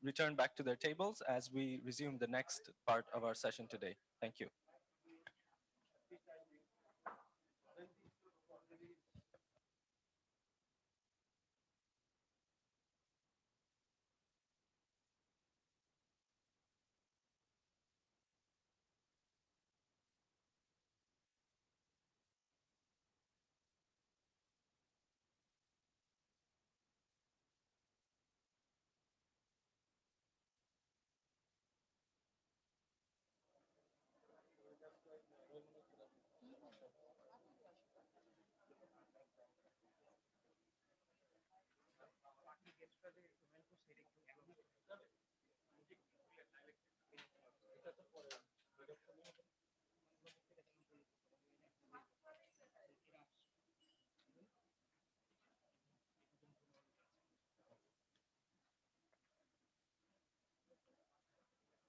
return back to their tables as we resume the next part of our session today. Thank you.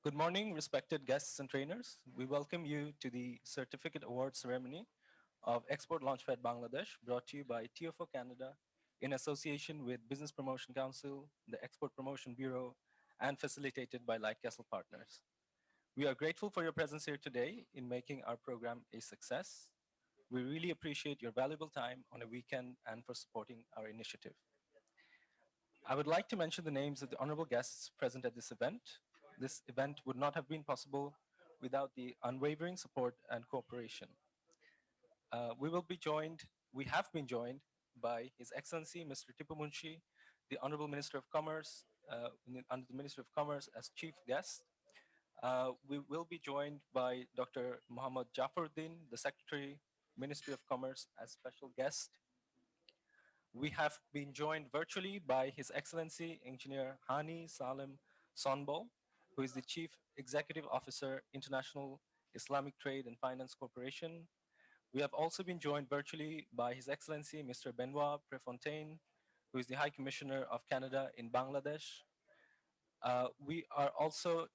Good morning, respected guests and trainers. We welcome you to the Certificate Award Ceremony of Export Launchpad Bangladesh, brought to you by TFO Canada in association with Business Promotion Council, the Export Promotion Bureau, and facilitated by Light Castle Partners. We are grateful for your presence here today in making our program a success. We really appreciate your valuable time on a weekend and for supporting our initiative. I would like to mention the names of the honorable guests present at this event. This event would not have been possible without the unwavering support and cooperation. We will be joined, we have been joined by His Excellency Mr. Tipu Munshi, the Honorable Minister of Commerce, under the Minister of Commerce as chief guest. We will be joined by Dr. Muhammad Jafaruddin, the Secretary, Ministry of Commerce as special guest. We have been joined virtually by His Excellency Engineer Hani Salem Sonbol, who is the Chief Executive Officer, International Islamic Trade and Finance Corporation. We have also been joined virtually by His Excellency Mr. Benoit Prefontaine, who is the High Commissioner of Canada in Bangladesh. We are also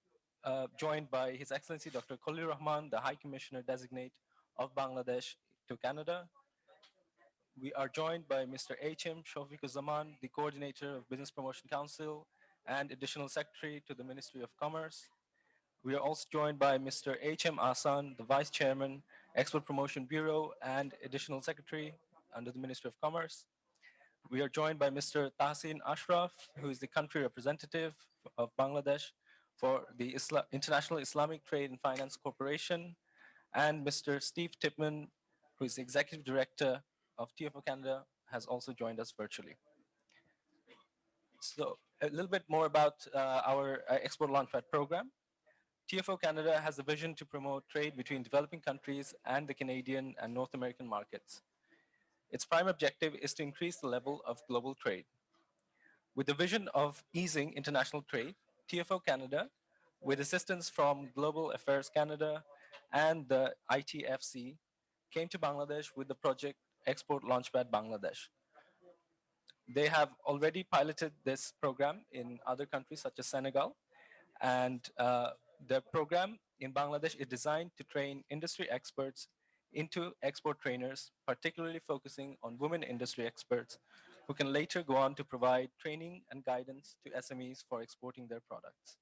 joined by His Excellency Dr. Khalil Rahman, the High Commissioner Designate of Bangladesh to Canada. We are joined by Mr. H.M. Zaman, the Coordinator of Business Promotion Council and Additional Secretary to the Ministry of Commerce. We are also joined by Mr. H.M. Asan, the Vice Chairman, Export Promotion Bureau and Additional Secretary under the Ministry of Commerce. We are joined by Mr. Tahsin Ashraf, who is the country representative of Bangladesh for the International Islamic Trade and Finance Corporation, and Mr. Steve Tipman, who is the Executive Director of TFO Canada, has also joined us virtually. So a little bit more about our Export Launchpad program. TFO Canada has a vision to promote trade between developing countries and the Canadian and North American markets. Its prime objective is to increase the level of global trade. With the vision of easing international trade, TFO Canada, with assistance from Global Affairs Canada and the ITFC, came to Bangladesh with the project Export Launchpad Bangladesh. They have already piloted this program in other countries such as Senegal, and the program in Bangladesh is designed to train industry experts into export trainers, particularly focusing on women industry experts who can later go on to provide training and guidance to SMEs for exporting their products.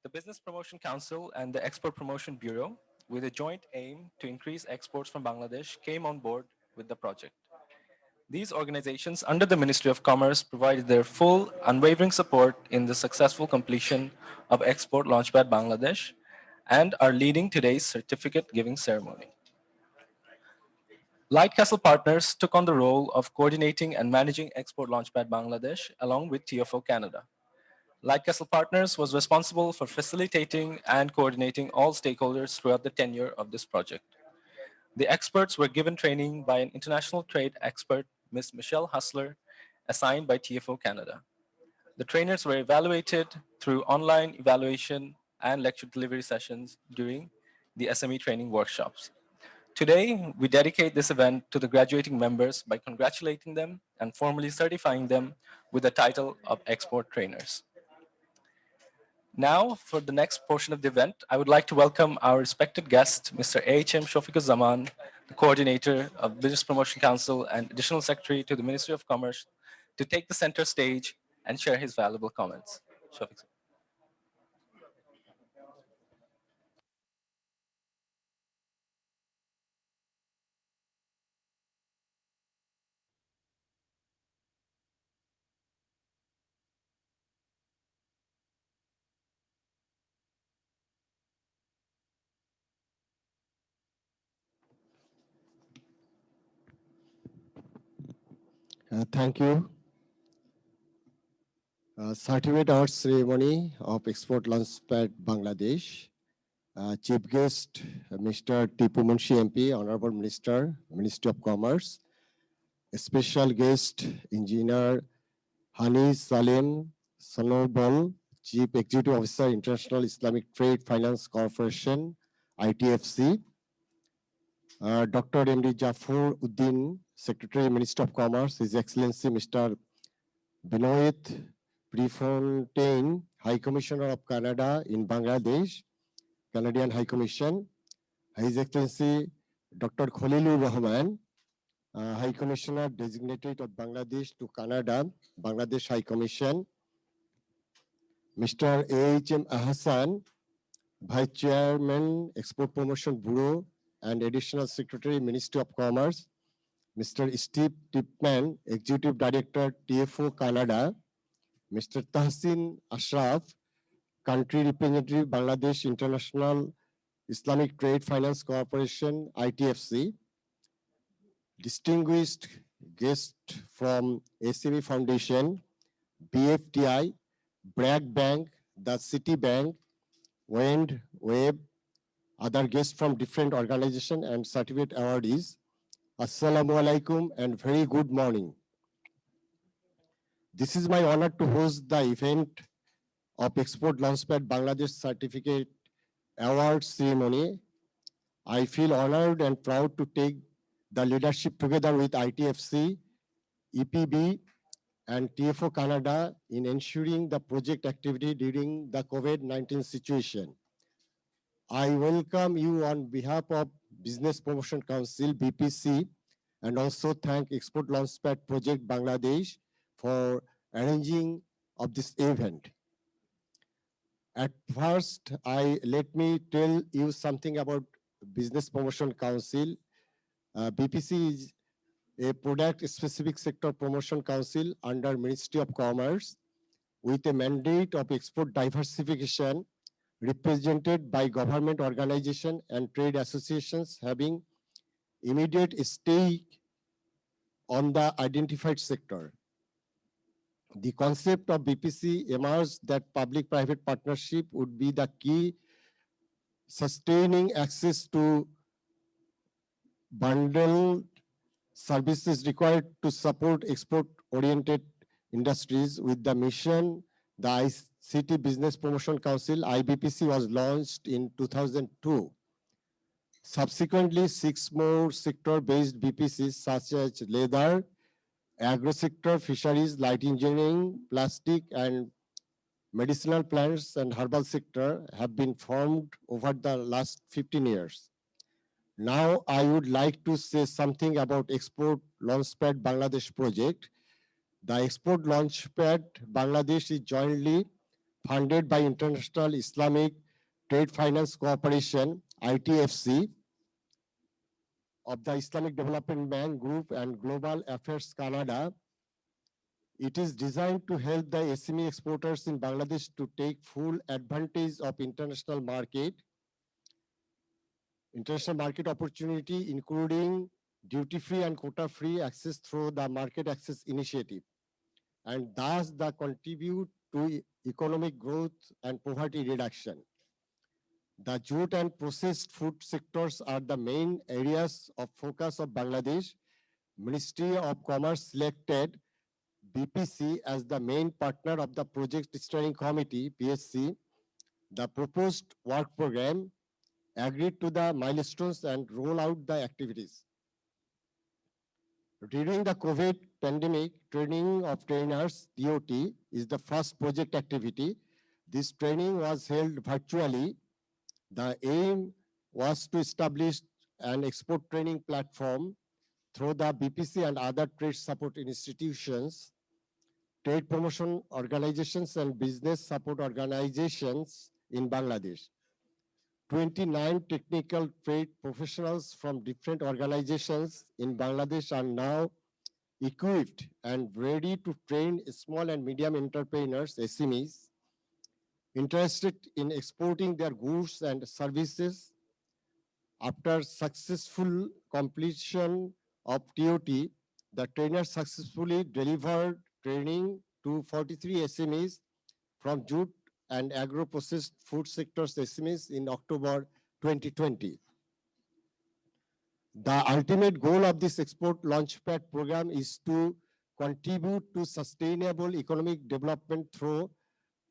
The Business Promotion Council and the Export Promotion Bureau, with a joint aim to increase exports from Bangladesh, came on board with the project. These organizations under the Ministry of Commerce provided their full, unwavering support in the successful completion of Export Launchpad Bangladesh and are leading today's certificate giving ceremony. Light Castle Partners took on the role of coordinating and managing Export Launchpad Bangladesh along with TFO Canada. Light Castle Partners was responsible for facilitating and coordinating all stakeholders throughout the tenure of this project. The experts were given training by an international trade expert, Ms. Michelle Hustler, assigned by TFO Canada. The trainers were evaluated through online evaluation and lecture delivery sessions during the SME training workshops. Today, we dedicate this event to the graduating members by congratulating them and formally certifying them with the title of export trainers. Now, for the next portion of the event, I would like to welcome our respected guest, Mr. H.M. Zaman, the Coordinator of Business Promotion Council and Additional Secretary to the Ministry of Commerce, to take the center stage and share his valuable comments. Shafiq. Thank you. Certificate Awards Ceremony of Export Launchpad Bangladesh. Chief Guest, Mr. Tipu Munshi MP, Honorable Minister, Ministry of Commerce. Special Guest, Engineer Hani Salim Sonobal, Chief Executive Officer, International Islamic Trade Finance Corporation, ITFC. Dr. MD Jafur Uddin, Secretary, Ministry of Commerce, His Excellency Mr. Benoit Prefontaine, High Commissioner of Canada in Bangladesh, Canadian High Commission, His Excellency Dr. Khalilur Rahman, High Commissioner designated of Bangladesh to Canada, Bangladesh High Commission, Mr. A.H.M. Ahsan, Vice Chairman, Export Promotion Bureau and Additional Secretary, Ministry of Commerce, Mr. Steve Tipman, Executive Director, TFO Canada, Mr. Tahsin Ashraf, Country Representative, Bangladesh International Islamic Trade Finance Corporation, ITFC, distinguished guest from SME Foundation, BFTI, Bragg Bank, the City Bank, Wind, Web, other guests from different organizations and certificate awardees. Assalamu alaikum and very good morning. This is my honor to host the event of Export Launchpad Bangladesh Certificate Award Ceremony. I feel honored and proud to take the leadership together with ITFC, EPB, and TFO Canada in ensuring the project activity during the COVID-19 situation. I welcome you on behalf of Business Promotion Council, BPC, and also thank Export Launchpad Project Bangladesh for arranging of this event. At first, let me tell you something about Business Promotion Council. BPC is a product-specific sector promotion council under Ministry of Commerce with a mandate of export diversification represented by government organizations and trade associations having immediate stake on the identified sector. The concept of BPC emerged that public-private partnership would be the key sustaining access to bundled services required to support export-oriented industries. With the mission, the ICT Business Promotion Council, IBPC, was launched in 2002. Subsequently, 6 more sector-based BPCs such as leather, agro sector, fisheries, light engineering, plastic, and medicinal plants and herbal sector have been formed over the last 15 years. Now, I would like to say something about Export Launchpad Bangladesh project. The Export Launchpad Bangladesh is jointly funded by International Islamic Trade Finance Corporation, ITFC, of the Islamic Development Bank Group and Global Affairs Canada. It is designed to help the SME exporters in Bangladesh to take full advantage of international market opportunity, including duty-free and quota-free access through the Market Access Initiative, and thus the contribute to economic growth and poverty reduction. The jute and processed food sectors are the main areas of focus of Bangladesh. Ministry of Commerce selected BPC as the main partner of the Project Steering Committee, PSC. The proposed work program agreed to the milestones and roll out the activities. During the COVID pandemic, training of trainers, TOT, is the first project activity. This training was held virtually. The aim was to establish an export training platform through the BPC and other trade support institutions. trade promotion organizations and business support organizations in Bangladesh. 29 technical trade professionals from different organizations in Bangladesh are now equipped and ready to train small and medium entrepreneurs, SMEs, interested in exporting their goods and services. After successful completion of TOT, the trainers successfully delivered training to 43 SMEs from jute and agro-processed food sectors SMEs in October 2020. The ultimate goal of this export launchpad program is to contribute to sustainable economic development through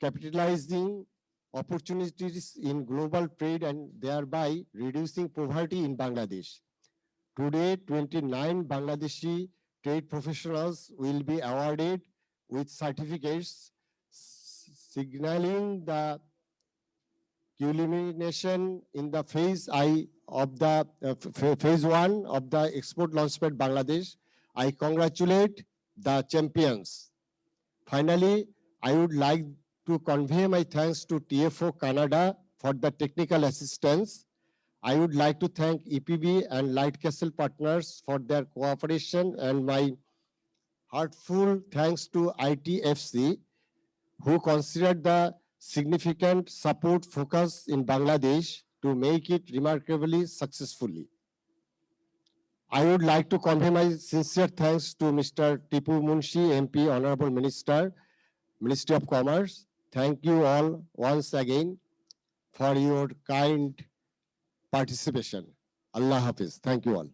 capitalizing opportunities in global trade and thereby reducing poverty in Bangladesh. Today, 29 Bangladeshi trade professionals will be awarded with certificates signaling the culmination in the phase I of the phase one of the export launchpad Bangladesh. I congratulate the champions. Finally, I would like to convey my thanks to TFO Canada for the technical assistance. I would like to thank EPB and Light Castle partners for their cooperation, and my heartfelt thanks to ITFC, who considered the significant support focus in Bangladesh to make it remarkably successfully. I would like to convey my sincere thanks to Mr. Tipu Munshi, MP, Honorable Minister, Ministry of Commerce. Thank you all once again for your kind participation. Allah Hafiz. Thank you all.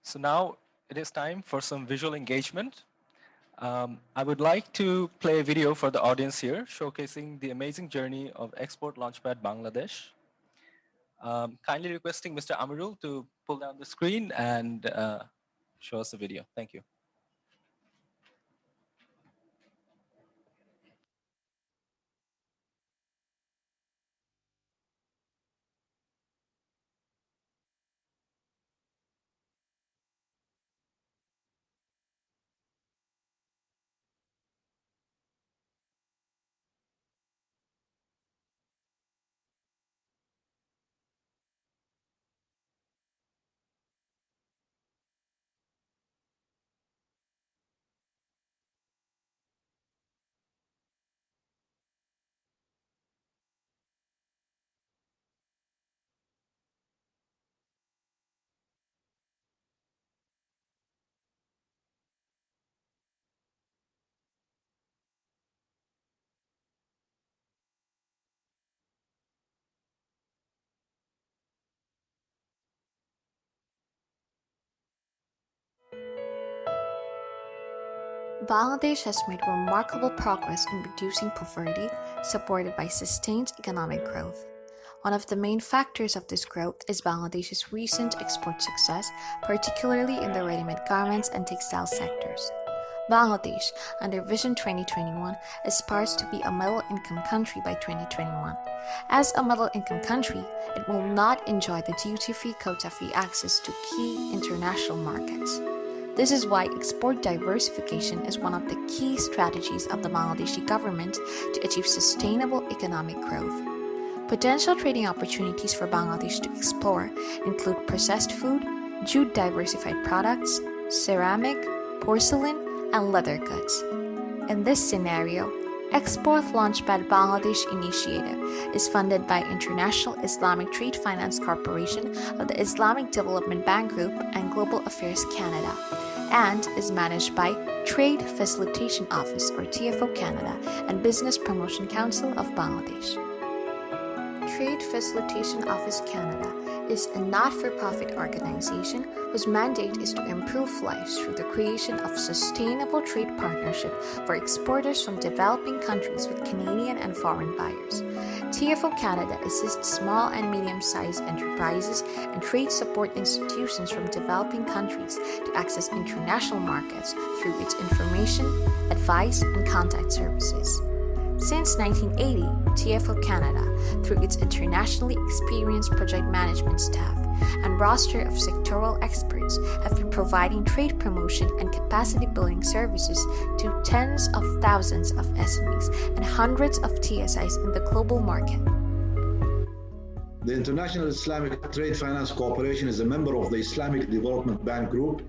So now it is time for some visual engagement. I would like to play a video for the audience here showcasing the amazing journey of Export Launchpad Bangladesh. Kindly requesting Mr. Amarul to pull down the screen and show us the video. Thank you. Bangladesh has made remarkable progress in reducing poverty, supported by sustained economic growth. One of the main factors of this growth is Bangladesh's recent export success, particularly in the ready-made garments and textile sectors. Bangladesh, under Vision 2021, aspires to be a middle-income country by 2021. As a middle-income country, it will not enjoy the duty-free, quota-free access to key international markets. This is why export diversification is one of the key strategies of the Bangladeshi government to achieve sustainable economic growth. Potential trading opportunities for Bangladesh to explore include processed food, jute diversified products, ceramic, porcelain, and leather goods. In this scenario, Export Launchpad Bangladesh initiative is funded by International Islamic Trade Finance Corporation of the Islamic Development Bank Group and Global Affairs Canada, and is managed by Trade Facilitation Office or TFO Canada and Business Promotion Council of Bangladesh. Trade Facilitation Office Canada is a not-for-profit organization whose mandate is to improve lives through the creation of sustainable trade partnership for exporters from developing countries with Canadian and foreign buyers. TFO Canada assists small and medium-sized enterprises and trade support institutions from developing countries to access international markets through its information, advice, and contact services. Since 1980, TFO Canada, through its internationally experienced project management staff and roster of sectoral experts, have been providing trade promotion and capacity building services to tens of thousands of SMEs and hundreds of TSIs in the global market. The International Islamic Trade Finance Corporation is a member of the Islamic Development Bank Group.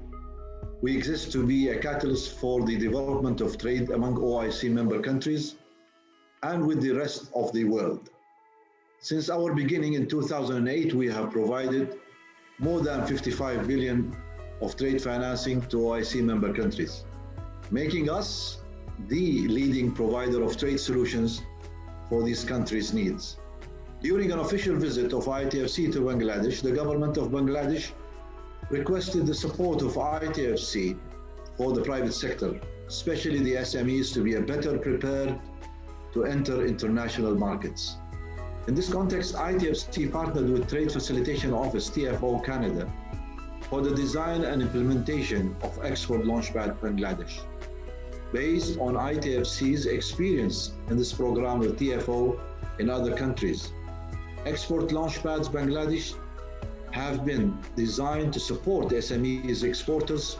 We exist to be a catalyst for the development of trade among OIC member countries and with the rest of the world. Since our beginning in 2008, we have provided more than 55 billion of trade financing to OIC member countries, making us the leading provider of trade solutions for these countries' needs. During an official visit of ITFC to Bangladesh, the government of Bangladesh requested the support of ITFC for the private sector, especially the SMEs, to be better prepared to enter international markets. In this context, ITFC partnered with Trade Facilitation Office, TFO Canada, for the design and implementation of Export Launchpad Bangladesh. Based on ITFC's experience in this program with TFO in other countries, Export Launchpads Bangladesh have been designed to support SMEs exporters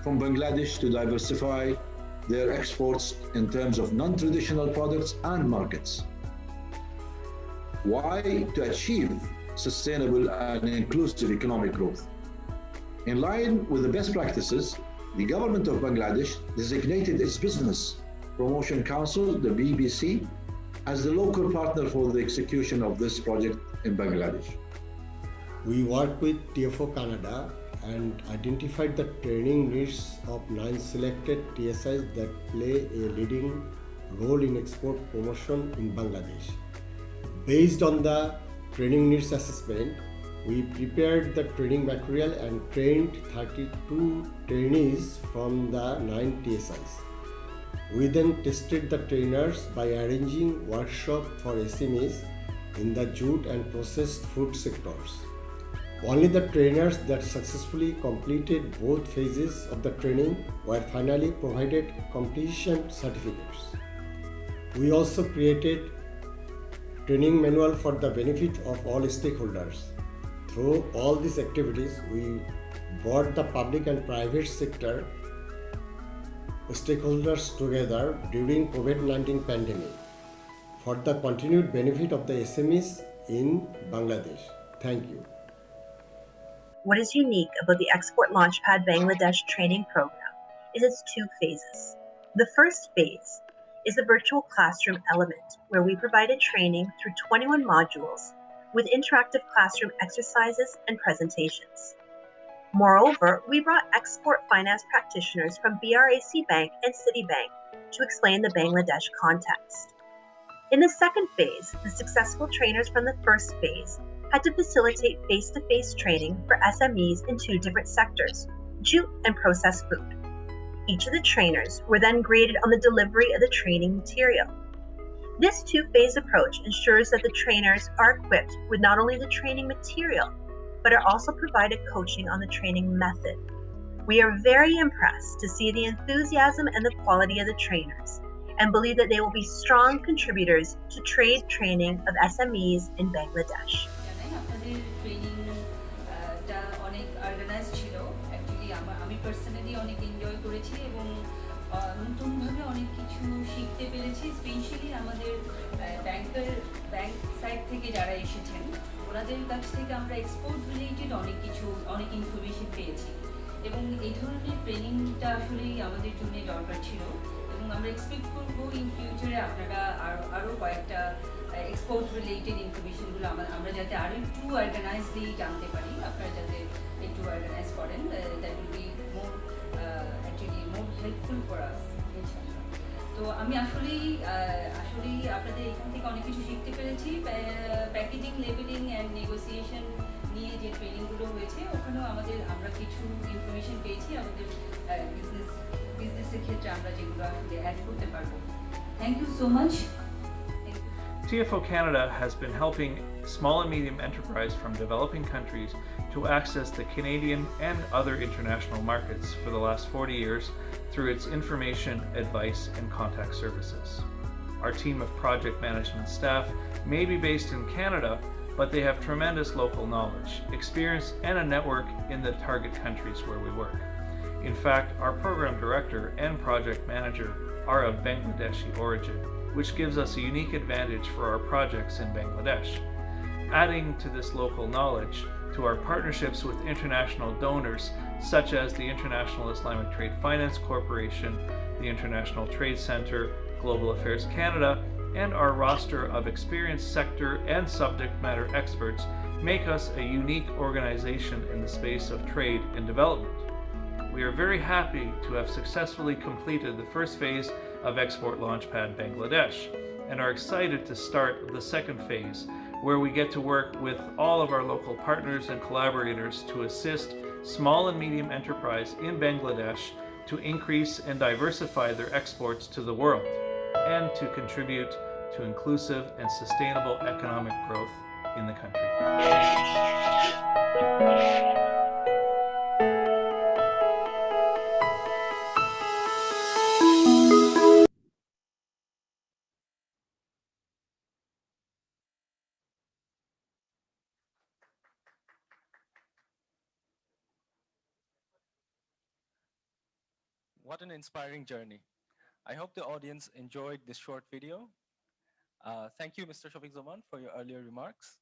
from Bangladesh to diversify their exports in terms of non-traditional products and markets. Why? To achieve sustainable and inclusive economic growth. In line with the best practices, the government of Bangladesh designated its Business Promotion Council, the BBC, as the local partner for the execution of this project in Bangladesh. We work with TFO Canada and identified the training needs of 9 selected TSIs that play a leading role in export promotion in Bangladesh. Based on the training needs assessment, we prepared the training material and trained 32 trainees from the 9 TSIs. We then tested the trainers by arranging workshops for SMEs in the jute and processed food sectors. Only the trainers that successfully completed both phases of the training were finally provided completion certificates. We also created training manual for the benefit of all stakeholders. Through all these activities, we brought the public and private sector stakeholders together during COVID-19 pandemic for the continued benefit of the SMEs in Bangladesh. Thank you. What is unique about the Export Launchpad Bangladesh training program is its 2 phases. The first phase is the virtual classroom element, where we provided training through 21 modules with interactive classroom exercises and presentations. Moreover, we brought export finance practitioners from BRAC Bank and Citibank to explain the Bangladesh context. In the second phase, the successful trainers from the first phase had to facilitate face-to-face training for SMEs in 2 different sectors, jute and processed food. Each of the trainers were then graded on the delivery of the training material. This 2-phase approach ensures that the trainers are equipped with not only the training material, but are also provided coaching on the training method. We are very impressed to see the enthusiasm and the quality of the trainers, and believe that they will be strong contributors to trade training of SMEs in Bangladesh. নতুনভাবে অনেক কিছু শিখতে পেরেছি, specially আমাদের bank side থেকে যারা এসেছেন ওনাদের কাছ থেকে আমরা এক্সপোর্ট রিলেটেড অনেক ইনফরমেশন পেয়েছি এবং এই ধরনের ট্রেনিংটা আসলেই আমাদের জন্য দরকার ছিল এবং আমরা এক্সপেক্ট করবো ইন ফিউচারে আপনারা আরও কয়েকটা এক্সপোর্ট রিলেটেড ইনফরমেশনগুলো আমরা যাতে আরও একটু অর্গানাইজলি জানতে পারি, আপনারা যাতে একটু অর্গানাইজ করেন, that will be more more helpful for us. তো আমি আসলেই আপনাদের এখান থেকে অনেক কিছু শিখতে পেরেছি। প্যাকেজিং, লেবেলিং অ্যান্ড নেগোসিয়েশন নিয়ে যে ট্রেনিংগুলো হয়েছে ওখানেও আমরা কিছু ইনফরমেশন পেয়েছি আমাদের বিজনেসের ক্ষেত্রে আমরা যেগুলো আসলে অ্যাড করতে পারবো। Thank you so much. TFO Canada has been helping small and medium enterprise from developing countries to access the Canadian and other international markets for the last 40 years through its information, advice, and contact services. Our team of project management staff may be based in Canada, but they have tremendous local knowledge, experience, and a network in the target countries where we work. In fact, our program director and project manager are of Bangladeshi origin, which gives us a unique advantage for our projects in Bangladesh. Adding to this local knowledge, to our partnerships with international donors such as the International Islamic Trade Finance Corporation, the International Trade Center, Global Affairs Canada, and our roster of experienced sector and subject matter experts make us a unique organization in the space of trade and development. We are very happy to have successfully completed the first phase of Export Launchpad Bangladesh and are excited to start the second phase, where we get to work with all of our local partners and collaborators to assist small and medium enterprise in Bangladesh to increase and diversify their exports to the world and to contribute to inclusive and sustainable economic growth in the country. What an inspiring journey. I hope the audience enjoyed this short video. Thank you, Mr. Shafiq Zaman, for your earlier remarks.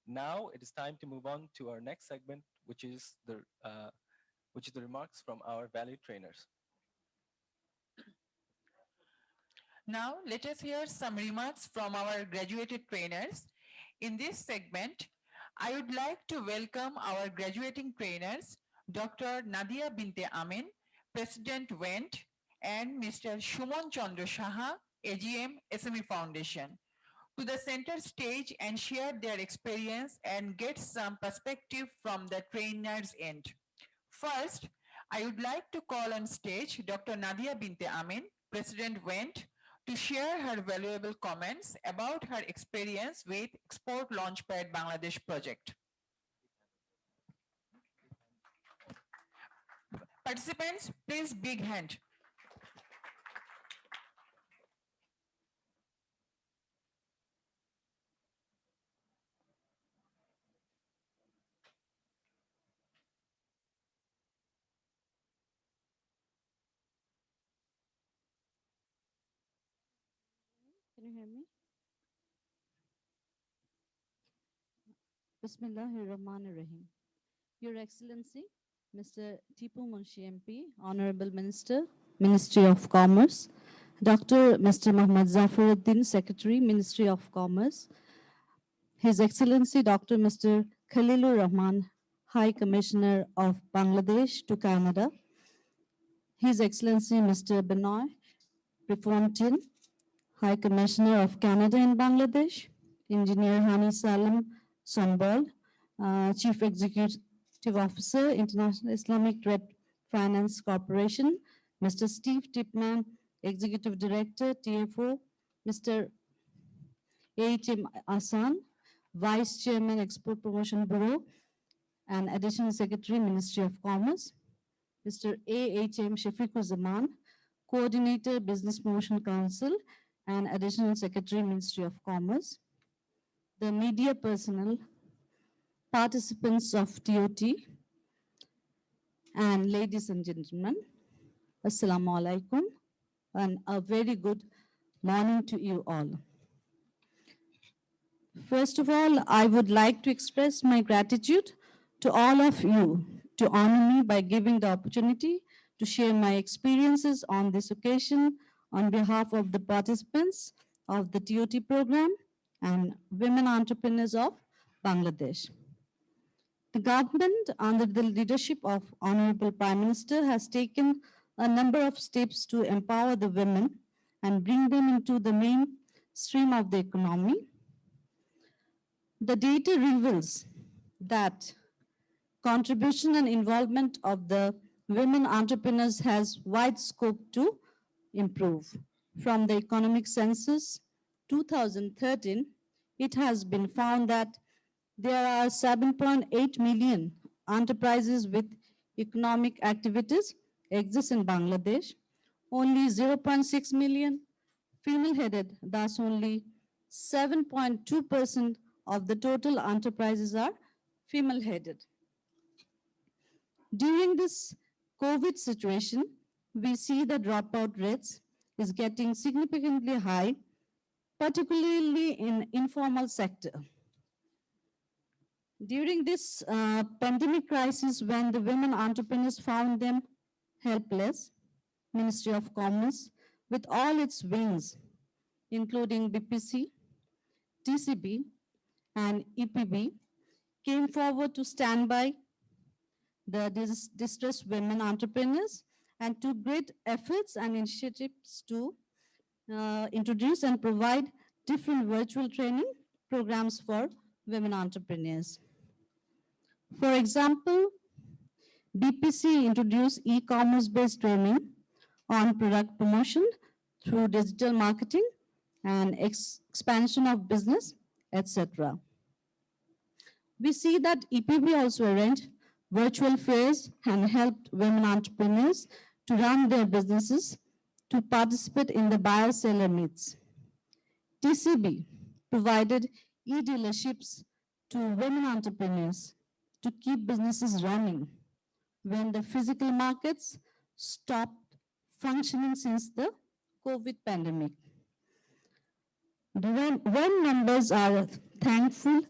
Now it is time to move on to our next segment, which is the remarks from our valued trainers. Now, let us hear some remarks from our graduated trainers. In this segment, I would like to welcome our graduating trainers, Dr. Nadia Binte Amin, President WENT, and Mr. Shumon Chandra Shaha, AGM SME Foundation, to the center stage and share their experience and get some perspective from the trainers' end. First, I would like to call on stage Dr. Nadia Binte Amin, President WENT, to share her valuable comments about her experience with Export Launchpad Bangladesh project. Participants, please big hand. Can you hear me? Bismillahirrahmanirrahim. Your Excellency, Mr. Tipu Munshi MP, Honorable Minister, Ministry of Commerce, Dr. Mr. Muhammad Zafaruddin, Secretary, Ministry of Commerce, His Excellency Dr. Mr. Khalilur Rahman, High Commissioner of Bangladesh to Canada, His Excellency Mr. Benoit Prefontaine, High Commissioner of Canada in Bangladesh, Engineer Hani Salam Sonbol, Chief Executive Officer, International Islamic Trade Finance Corporation, Mr. Steve Tipman, Executive Director, TFO, Mr. A.H.M. Asan, Vice Chairman, Export Promotion Bureau, and Additional Secretary, Ministry of Commerce, Mr. A.H.M. Shafiqur Zaman, Coordinator, Business Promotion Council, and Additional Secretary, Ministry of Commerce, the media personnel, participants of TOT, and ladies and gentlemen, Assalamu alaikum, and a very good morning to you all. First of all, I would like to express my gratitude to all of you to honor me by giving the opportunity to share my experiences on this occasion on behalf of the participants of the TOT program and women entrepreneurs of Bangladesh. The government, under the leadership of Honorable Prime Minister, has taken a number of steps to empower the women and bring them into the mainstream of the economy. The data reveals that contribution and involvement of the women entrepreneurs has wide scope to improve. From the economic census 2013, it has been found that there are 7.8 million enterprises with economic activities exist in Bangladesh. Only 0.6 million female-headed, thus only 7.2% of the total enterprises are female-headed. During this COVID situation, we see the dropout rates is getting significantly high, particularly in informal sector. During this pandemic crisis, when the women entrepreneurs found them helpless, Ministry of Commerce, with all its wings, including BPC, TCB, and EPB, came forward to stand by the distressed women entrepreneurs and took great efforts and initiatives to introduce and provide different virtual training programs for women entrepreneurs. For example, BPC introduced e-commerce based training on product promotion through digital marketing and expansion of business, etc. We see that EPB also arranged virtual fairs and helped women entrepreneurs to run their businesses to participate in the buyer-seller meets. TCB provided e-dealerships to women entrepreneurs to keep businesses running when the physical markets stopped functioning since the COVID pandemic. The WEN members are thankful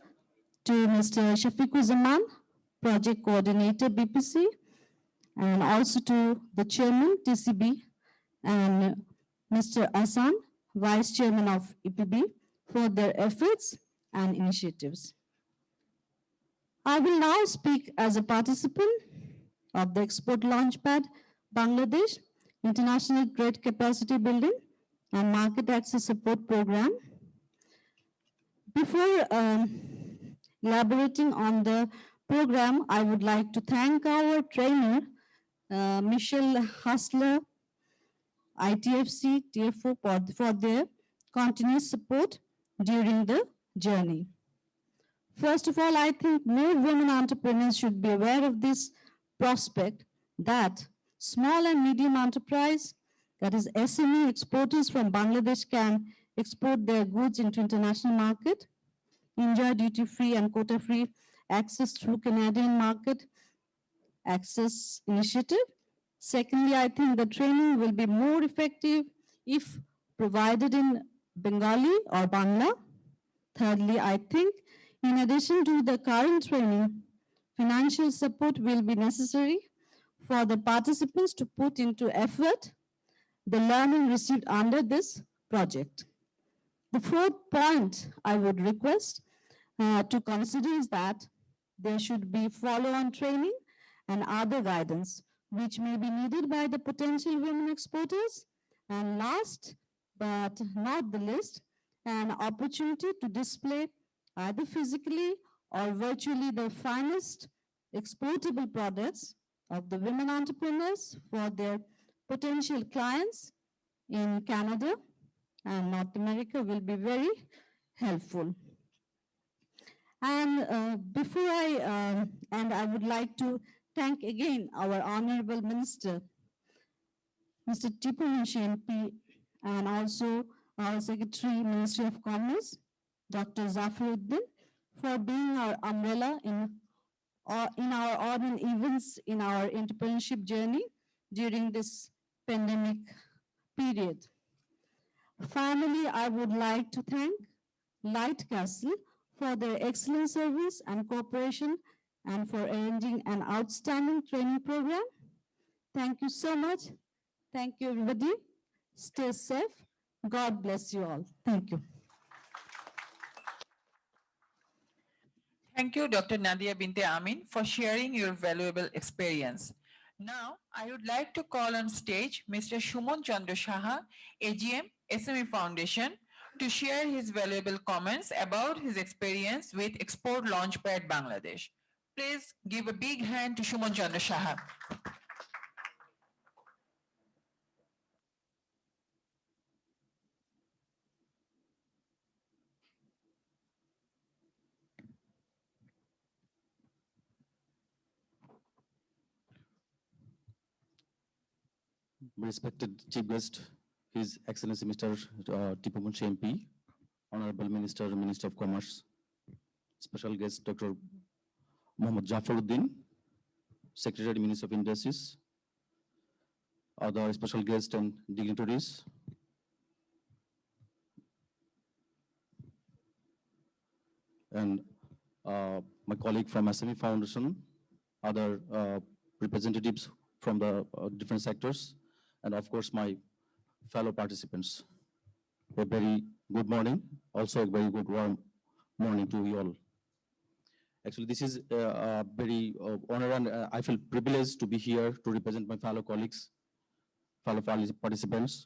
to Mr. Shafiquzaman, Project Coordinator BPC, and also to the Chairman TCB and Mr. Asan, Vice Chairman of EPB, for their efforts and initiatives. I will now speak as a participant of the Export Launchpad Bangladesh International Trade Capacity Building and Market Access Support Program. Before elaborating on the program, I would like to thank our trainer, Michelle Hustler, ITFC, TFO, for their continuous support during the journey. First of all, I think more women entrepreneurs should be aware of this prospect that small and medium enterprise, that is SME exporters from Bangladesh, can export their goods into international market, enjoy duty-free and quota-free access through Canadian market access initiative. Secondly, I think the training will be more effective if provided in Bengali or Bangla. Thirdly, I think in addition to the current training, financial support will be necessary for the participants to put into effort the learning received under this project. The fourth point I would request to consider is that there should be follow-on training and other guidance which may be needed by the potential women exporters. And last but not the least, an opportunity to display either physically or virtually the finest exportable products of the women entrepreneurs for their potential clients in Canada and North America will be very helpful. And before I end, I would like to thank again our Honorable Minister, Mr. Tipu MP, and also our Secretary, Ministry of Commerce, Dr. Zafiruddin, for being our umbrella in our ordinary events in our entrepreneurship journey during this pandemic period. Finally, I would like to thank Light Castle for their excellent service and cooperation and for arranging an outstanding training program. Thank you so much. Thank you, everybody. Stay safe. God bless you all. Thank you. Thank you, Dr. Nadia Binte Amin, for sharing your valuable experience. Now, I would like to call on stage Mr. Shumon Chandra Shaha, AGM, SME Foundation, to share his valuable comments about his experience with Export Launchpad Bangladesh. Please give a big hand to Shumon Chandra Shaha. Respected Chief Guest, His Excellency Mr. Tipu Munshi MP, Honorable Minister, Minister of Commerce, special guest Dr. Mohammad Jafaruddin, Secretary, Minister of Industries, other special guests and dignitaries, and my colleague from SME Foundation, other representatives from the different sectors, and of course my fellow participants. A very good morning, also a very good warm morning to you all. Actually, this is a very honor, and I feel privileged to be here to represent my fellow colleagues, fellow participants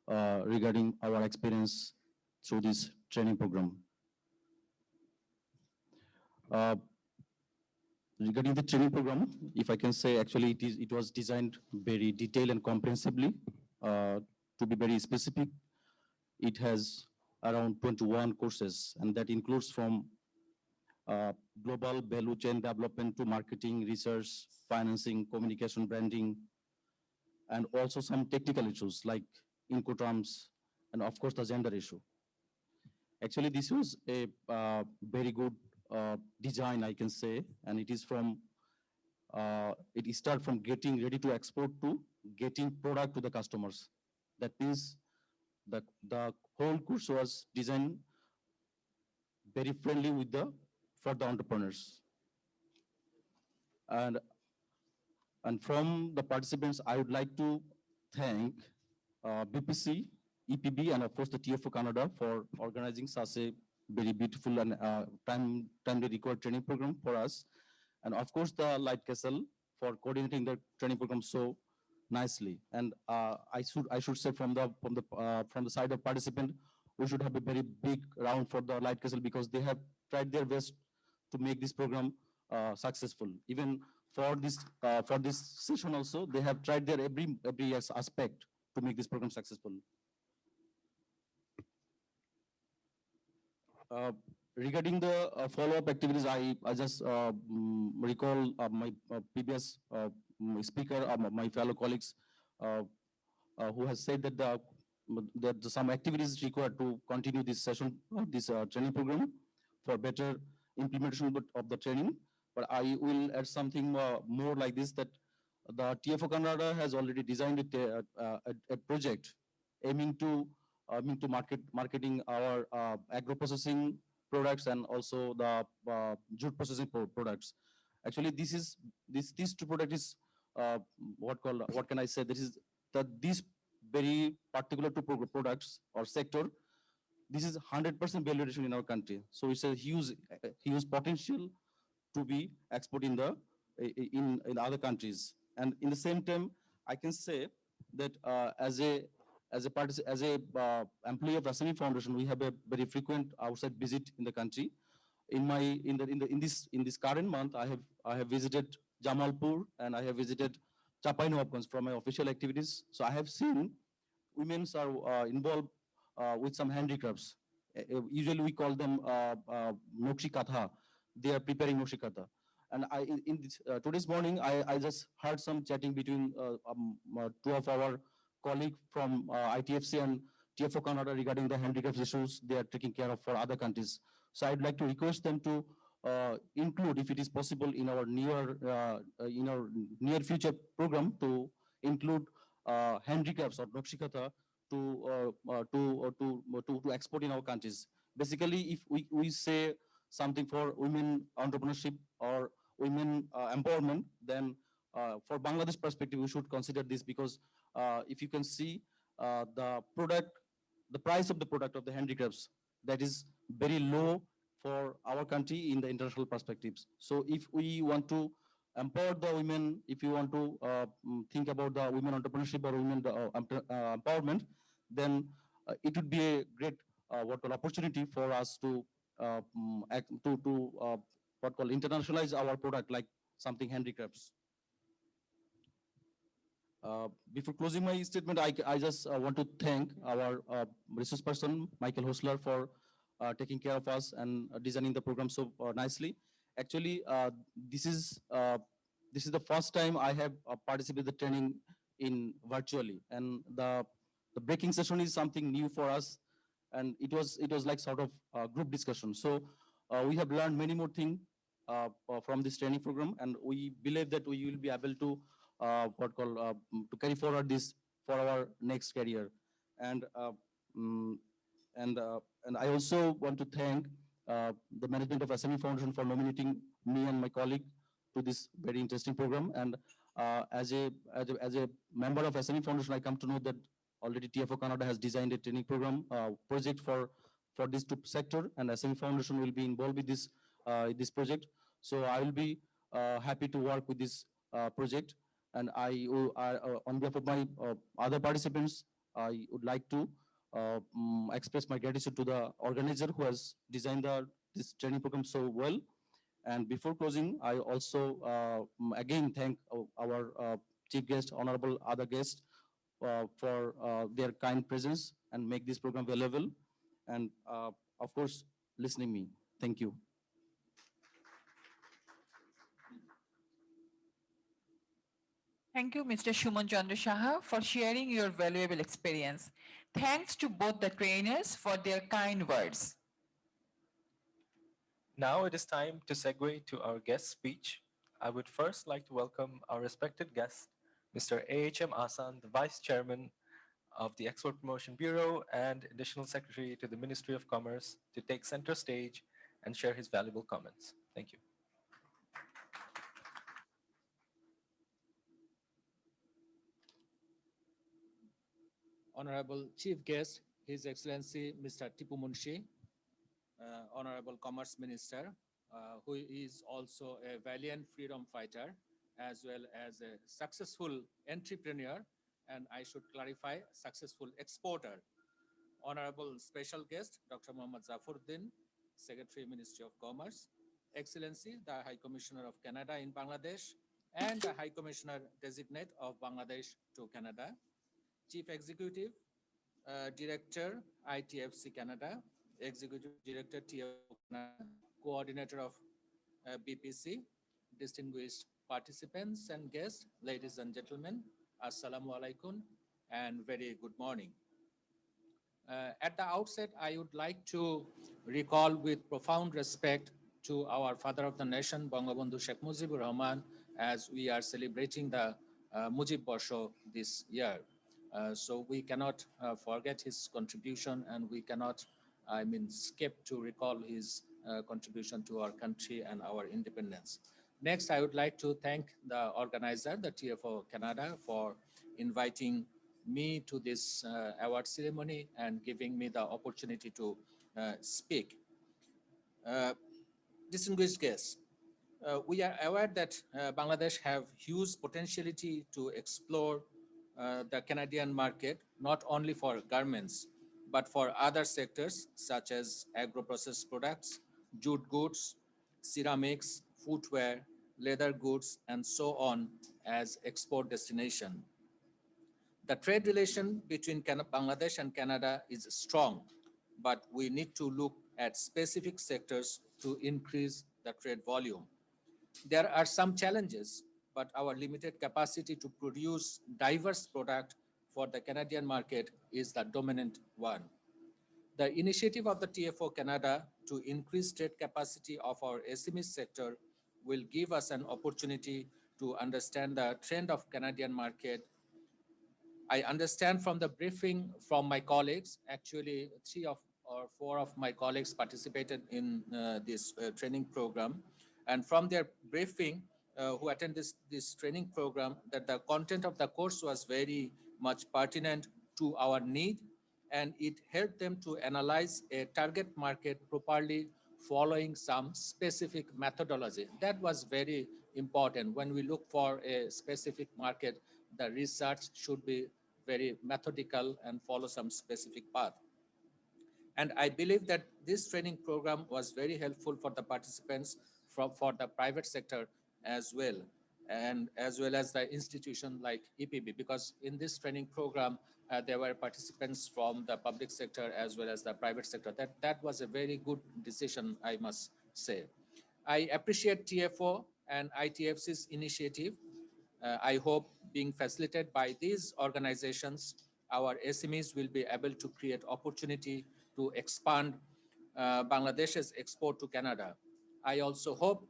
regarding our experience through this training program. Regarding the training program, if I can say, actually it was designed very detailed and comprehensively. To be very specific, it has around 21 courses, and that includes from global value chain development to marketing, research, financing, communication, branding, and also some technical issues like Incoterms, and of course the gender issue. Actually, this was a very good design, I can say, and it is from it start from getting ready to export to getting product to the customers. That means the whole course was designed very friendly with for the entrepreneurs. And from the participants, I would like to thank BPC, EPB, and of course the TFO Canada for organizing such a very beautiful and timely required training program for us. And of course the Light Castle for coordinating the training program so nicely. And I should say from the side of participant, we should have a very big round for the Light Castle because they have tried their best to make this program successful. Even for this session also, they have tried their every aspect to make this program successful. Regarding the follow-up activities, I just recall my previous speaker, my fellow colleagues, who has said that some activities required to continue this session, this training program for better implementation of the training. But I will add something more like this, that the TFO Canada has already designed a project aiming to marketing our agro-processing products and also the jute processing products. Actually, these two products is what can I say? This is that these very particular two products or sector, this is 100% value addition in our country. So it's a huge potential to be exported in other countries. And in the same time, I can say that as a employee of SME Foundation, we have a very frequent outside visit in the country. In this current month, I have visited Jamalpur and I have visited Chapainawabganj from my official activities. So I have seen women are involved with some handicrafts. Usually we call them Nokshi Katha. They are preparing Nokshi Katha. And in this, today's morning, I just heard some chatting between two of our colleagues from ITFC and TFO Canada regarding the handicraft issues they are taking care of for other countries. So I'd like to request them to include, if it is possible, in our near future program to include handicrafts or Nokshikata to export in our countries. Basically, if we say something for women entrepreneurship or women empowerment, then for Bangladesh perspective, we should consider this because if you can see the price of the product of the handicrafts, that is very low for our country in the international perspectives. So if we want to empower the women, if you want to think about the women entrepreneurship or women empowerment, then it would be a great opportunity for us to internationalize our product like something handicrafts. Before closing my statement, I just want to thank our resource person, Michael Hosler, for taking care of us and designing the program so nicely. Actually, this is the first time I have participated in the training in virtually, and the the breaking session is something new for us, and it was like sort of group discussion. So we have learned many more things from this training program, and we believe that we will be able to to carry forward this for our next career. And mm, and I also want to thank the management of SME Foundation for nominating me and my colleague to this very interesting program. And as a member of SME Foundation, I come to know that already TFO Canada has designed a training program project for these two sector, and SME Foundation will be involved with this project. So I will be happy to work with this project. And on behalf of my other participants, I would like to express my gratitude to the organizer who has designed this training program so well. And before closing, I also again thank our chief guest, honorable other guests, for their kind presence and make this program available. And of course, listening me. Thank you. Thank you, Mr. Shuman Chandra Shaha, for sharing your valuable experience. Thanks to both the trainers for their kind words. Now it is time to segue to our guest speech. I would first like to welcome our respected guest, Mr. AHM Asan, the Vice Chairman of the Export Promotion Bureau and Additional Secretary to the Ministry of Commerce, to take center stage and share his valuable comments. Thank you. Honorable Chief Guest, His Excellency Mr. Tipu Munshi, Honorable Commerce Minister, who is also a valiant freedom fighter as well as a successful entrepreneur, and I should clarify, successful exporter. Honorable Special Guest, Dr. Mohammad Zafaruddin, Secretary, Ministry of Commerce, Excellency, the High Commissioner of Canada in Bangladesh, and the High Commissioner Designate of Bangladesh to Canada, Chief Executive, Director, ITFC Canada, Executive Director, TFO Canada, Coordinator of BPC, distinguished participants and guests, ladies and gentlemen, Assalamu alaikum, and very good morning. At the outset, I would like to recall with profound respect to our father of the nation, Bangabandhu Sheikh Mujibur Rahman, as we are celebrating the Mujib Barsho this year. So we cannot forget his contribution, and we cannot, skip to recall his contribution to our country and our independence. Next, I would like to thank the organizer, the TFO Canada, for inviting me to this award ceremony and giving me the opportunity to speak. Distinguished guests, we are aware that Bangladesh have huge potentiality to explore the Canadian market, not only for garments, but for other sectors such as agro-processed products, jute goods, ceramics, footwear, leather goods, and so on as export destination. The trade relation between Bangladesh and Canada is strong, but we need to look at specific sectors to increase the trade volume. There are some challenges, but our limited capacity to produce diverse product for the Canadian market is the dominant one. The initiative of the TFO Canada to increase trade capacity of our SME sector will give us an opportunity to understand the trend of Canadian market. I understand from the briefing from my colleagues, actually 3 or 4 of my colleagues participated in this training program. And from their briefing, who attended this training program, that the content of the course was very much pertinent to our need, and it helped them to analyze a target market properly following some specific methodology. That was very important. When we look for a specific market, the research should be very methodical and follow some specific path. And I believe that this training program was very helpful for the participants for the private sector as well, and as well as the institution like EPB, because in this training program, there were participants from the public sector as well as the private sector. That was a very good decision, I must say. I appreciate TFO and ITFC's initiative. I hope being facilitated by these organizations our SMEs will be able to create opportunity to expand Bangladesh's export to Canada. I also hope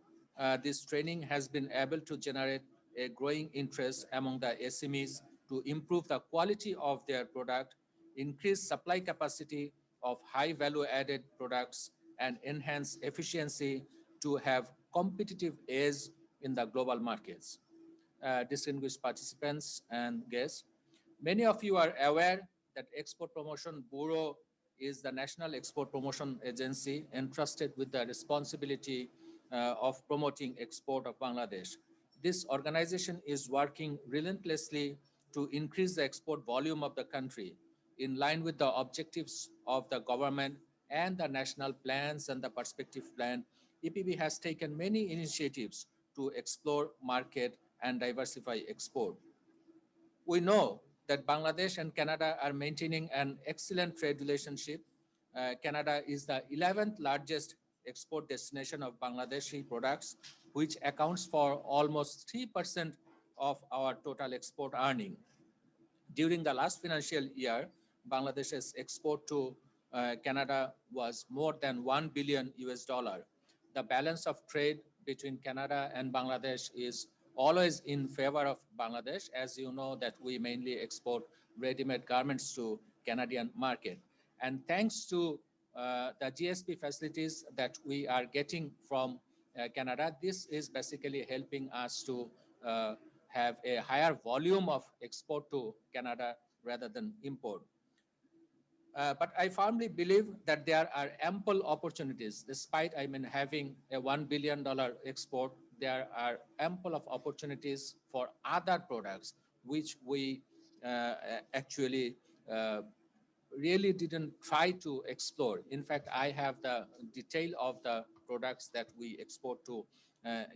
this training has been able to generate a growing interest among the SMEs to improve the quality of their product, increase supply capacity of high value added products, and enhance efficiency to have competitive edge in the global markets. Distinguished participants and guests, many of you are aware that Export Promotion Bureau is the national export promotion agency entrusted with the responsibility of promoting export of Bangladesh. This organization is working relentlessly to increase the export volume of the country in line with the objectives of the government and the national plans and the perspective plan. EPB has taken many initiatives to explore market and diversify export. We know that Bangladesh and Canada are maintaining an excellent trade relationship. Canada is the 11th largest export destination of Bangladeshi products, which accounts for almost 3% of our total export earning. During the last financial year, Bangladesh's export to Canada was more than 1 billion US dollar. The balance of trade between Canada and Bangladesh is always in favor of Bangladesh. As you know, that we mainly export ready-made garments to Canadian market. And thanks to the GSP facilities that we are getting from Canada, this is basically helping us to have a higher volume of export to Canada rather than import. But I firmly believe that there are ample opportunities, despite having a $1 billion export, there are ample of opportunities for other products, which we actually really didn't try to explore. In fact, I have the detail of the products that we export to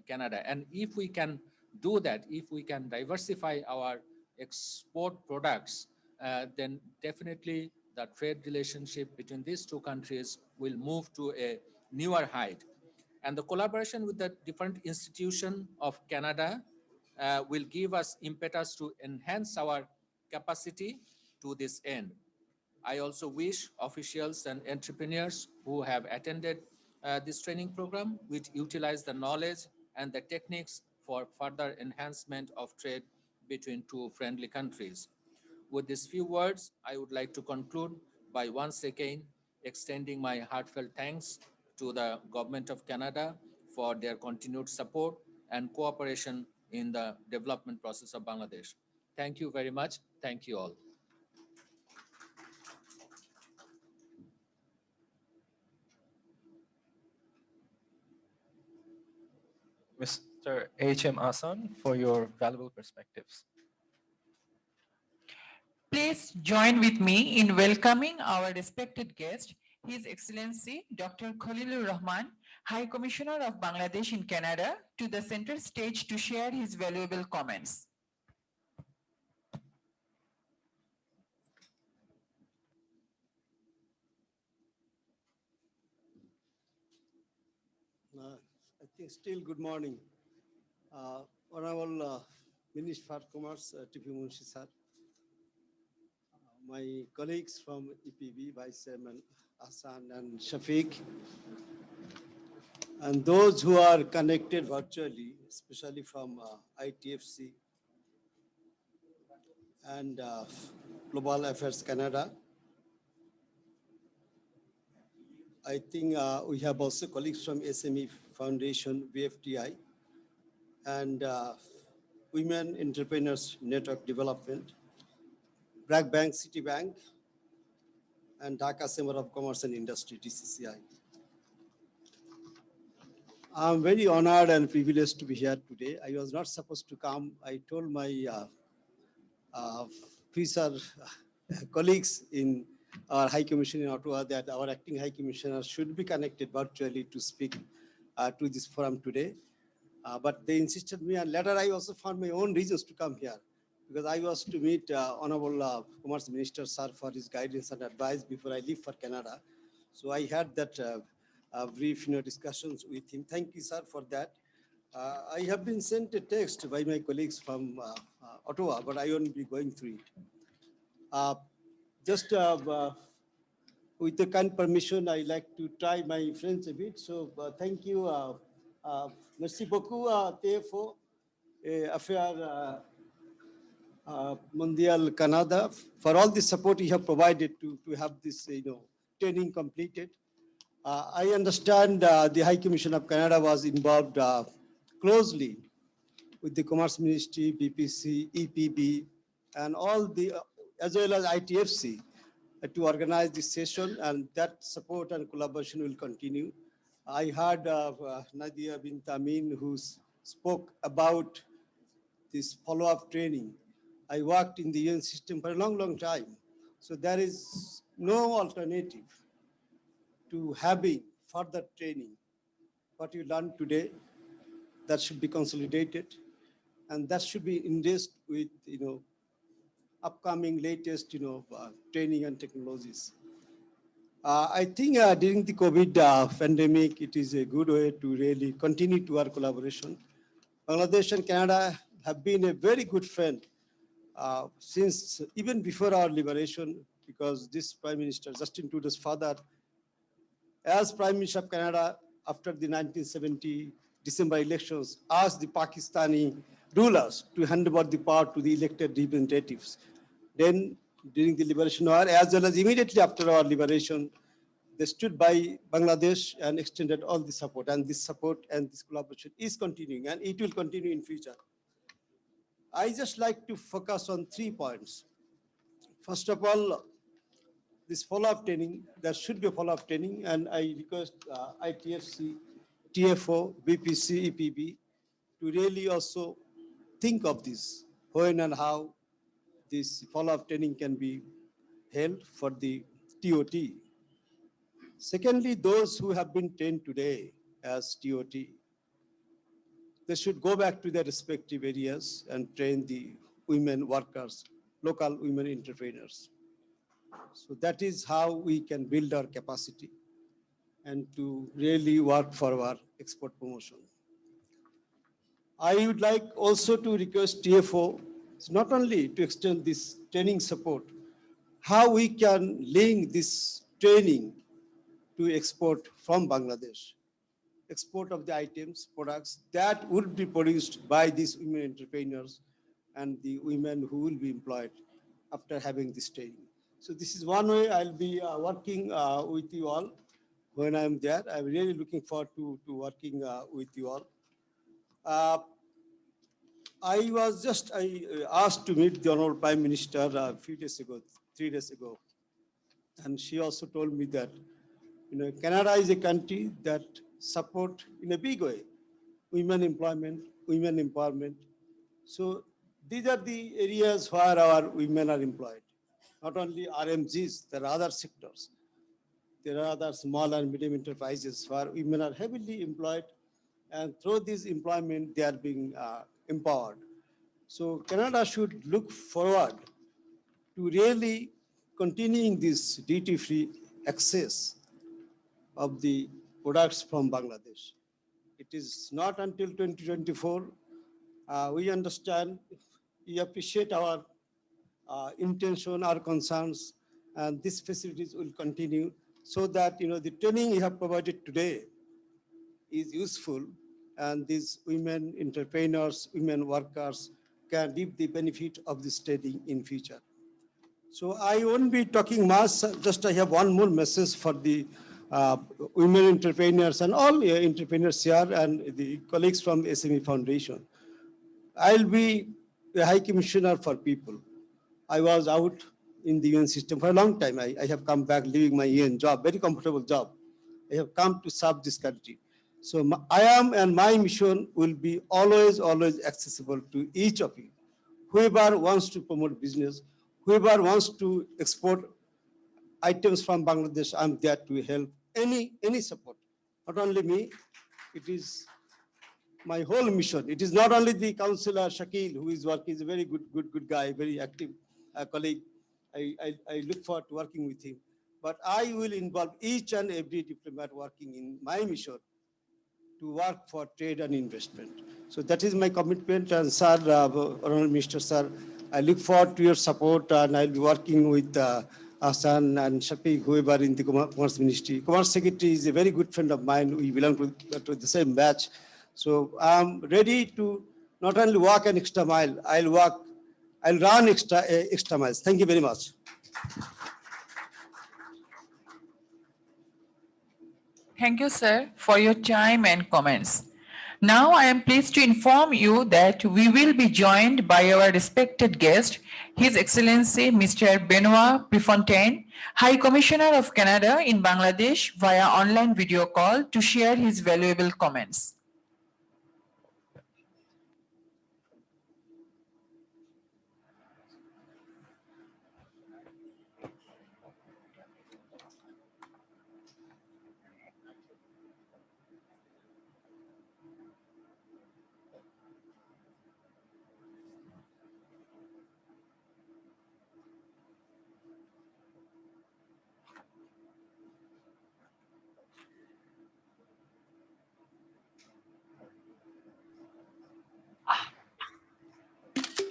Canada. And if we can do that, if we can diversify our export products, then definitely the trade relationship between these two countries will move to a newer height. And the collaboration with the different institutions of Canada will give us impetus to enhance our capacity to this end. I also wish officials and entrepreneurs who have attended this training program will utilize the knowledge and the techniques for further enhancement of trade between two friendly countries. With these few words, I would like to conclude by once again extending my heartfelt thanks to the Government of Canada for their continued support and cooperation in the development process of Bangladesh. Thank you very much. Thank you all. Mr. H.M. Asan, for your valuable perspectives. Please join with me in welcoming our respected guest, His Excellency Dr. Khalilur Rahman, High Commissioner of Bangladesh in Canada, to the center stage to share his valuable comments. I think still good morning. Honorable Minister for Commerce, TFO Munshi sir, my colleagues from EPB, Vice Chairman Hassan and Shafiq, and those who are connected virtually, especially from ITFC and Global Affairs Canada. I think we have also colleagues from SME Foundation, VFTI, and Women Entrepreneurs Network Development, Bragg Bank, Citibank, and Dhaka Chamber of Commerce and Industry, DCCI. I'm very honored and privileged to be here today. I was not supposed to come. I told my future colleagues in our High Commission in Ottawa that our acting High Commissioner should be connected virtually to speak to this forum today. But they insisted me, and later I also found my own reasons to come here, because I was to meet Honorable Commerce Minister Sir for his guidance and advice before I leave for Canada. So I had that brief discussions with him. Thank you, sir, for that. I have been sent a text by my colleagues from Ottawa, but I won't be going through it. Uh, just with the kind permission, I like to try my French a bit. So thank you. Merci beaucoup, TFO, Affaires Mondial Canada, for all the support you have provided to have this, training completed. I understand the High Commission of Canada was involved closely with the Commerce Ministry, BPC, EPB, and all the, as well as ITFC, to organize this session, and that support and collaboration will continue. I heard Nadia bint Amin, who spoke about this follow-up training. I worked in the UN system for a long, long time. So there is no alternative to having further training. What you learned today, that should be consolidated, and that should be indexed with, upcoming latest, training and technologies. I think during the COVID pandemic, it is a good way to really continue to our collaboration. Bangladesh and Canada have been a very good friend since even before our liberation, because this Prime Minister, Justin Trudeau's father, as Prime Minister of Canada after the 1970 December elections, asked the Pakistani rulers to hand over the power to the elected representatives. Then during the liberation war, as well as immediately after our liberation, they stood by Bangladesh and extended all the support. And this support and this collaboration is continuing, and it will continue in future. I just like to focus on 3 points. First of all, this follow-up training, there should be a follow-up training, and I request ITFC, TFO, BPC, EPB to really also think of this, when and how this follow-up training can be held for the TOT. Secondly, those who have been trained today as TOT, they should go back to their respective areas and train the women workers, local women entrepreneurs. So that is how we can build our capacity and to really work for our export promotion. I would like also to request TFO, not only to extend this training support, how we can link this training to export from Bangladesh. Export of the items, products that would be produced by these women entrepreneurs and the women who will be employed after having this training. So this is one way I'll be working with you all when I'm there. I'm really looking forward to working with you all. I asked to meet the Honorable Prime Minister a few days ago, 3 days ago. And she also told me that, Canada is a country that support in a big way women employment, women empowerment. So these are the areas where our women are employed. Not only RMGs, there are other sectors. There are other small and medium enterprises where women are heavily employed, and through this employment, they are being empowered. So Canada should look forward to really continuing this duty-free access of the products from Bangladesh. It is not until 2024. We understand, we appreciate our intention, our concerns, and these facilities will continue so that the training you have provided today is useful, and these women entrepreneurs, women workers can reap the benefit of this training in future. So I won't be talking much, just I have one more message for the women entrepreneurs and all entrepreneurs here and the colleagues from SME Foundation. I'll be the High Commissioner for People. I was out in the UN system for a long time. I have come back leaving my UN job, very comfortable job. I have come to serve this country. So I am, and my mission will be always, always accessible to each of you. Whoever wants to promote business, whoever wants to export items from Bangladesh, I'm there to help any support. Not only me, it is my whole mission. It is not only the councillor Shakil who is working, he's a very good guy, very active colleague. I look forward to working with him. But I will involve each and every diplomat working in my mission to work for trade and investment. So that is my commitment. And sir, Honorable Minister, sir, I look forward to your support, and I'll be working with Hassan and Shafiq, whoever in the Commerce Ministry. Commerce Secretary is a very good friend of mine. We belong to the same batch. So I'm ready to not only walk an extra mile, I'll run extra miles. Thank you very much. Thank you, sir, for your time and comments. Now I am pleased to inform you that we will be joined by our respected guest, His Excellency Mr. Benoit Prefontaine, High Commissioner of Canada in Bangladesh via online video call to share his valuable comments.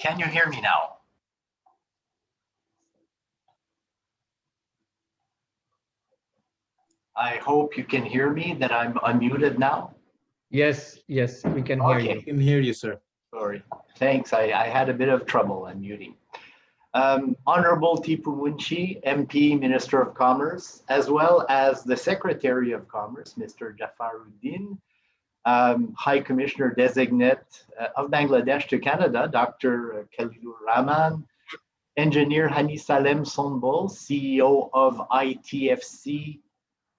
Can you hear me now? I hope you can hear me, that I'm unmuted now. Yes, we can hear you. We can hear you, sir. Sorry. Thanks. I had a bit of trouble unmuting. Honorable Tipu Munshi, MP, Minister of Commerce, as well as the Secretary of Commerce, Mr. Jafaruddin, High Commissioner Designate of Bangladesh to Canada, Dr. Khalilur Rahman, Engineer Hani Salem Sonbol, CEO of ITFC,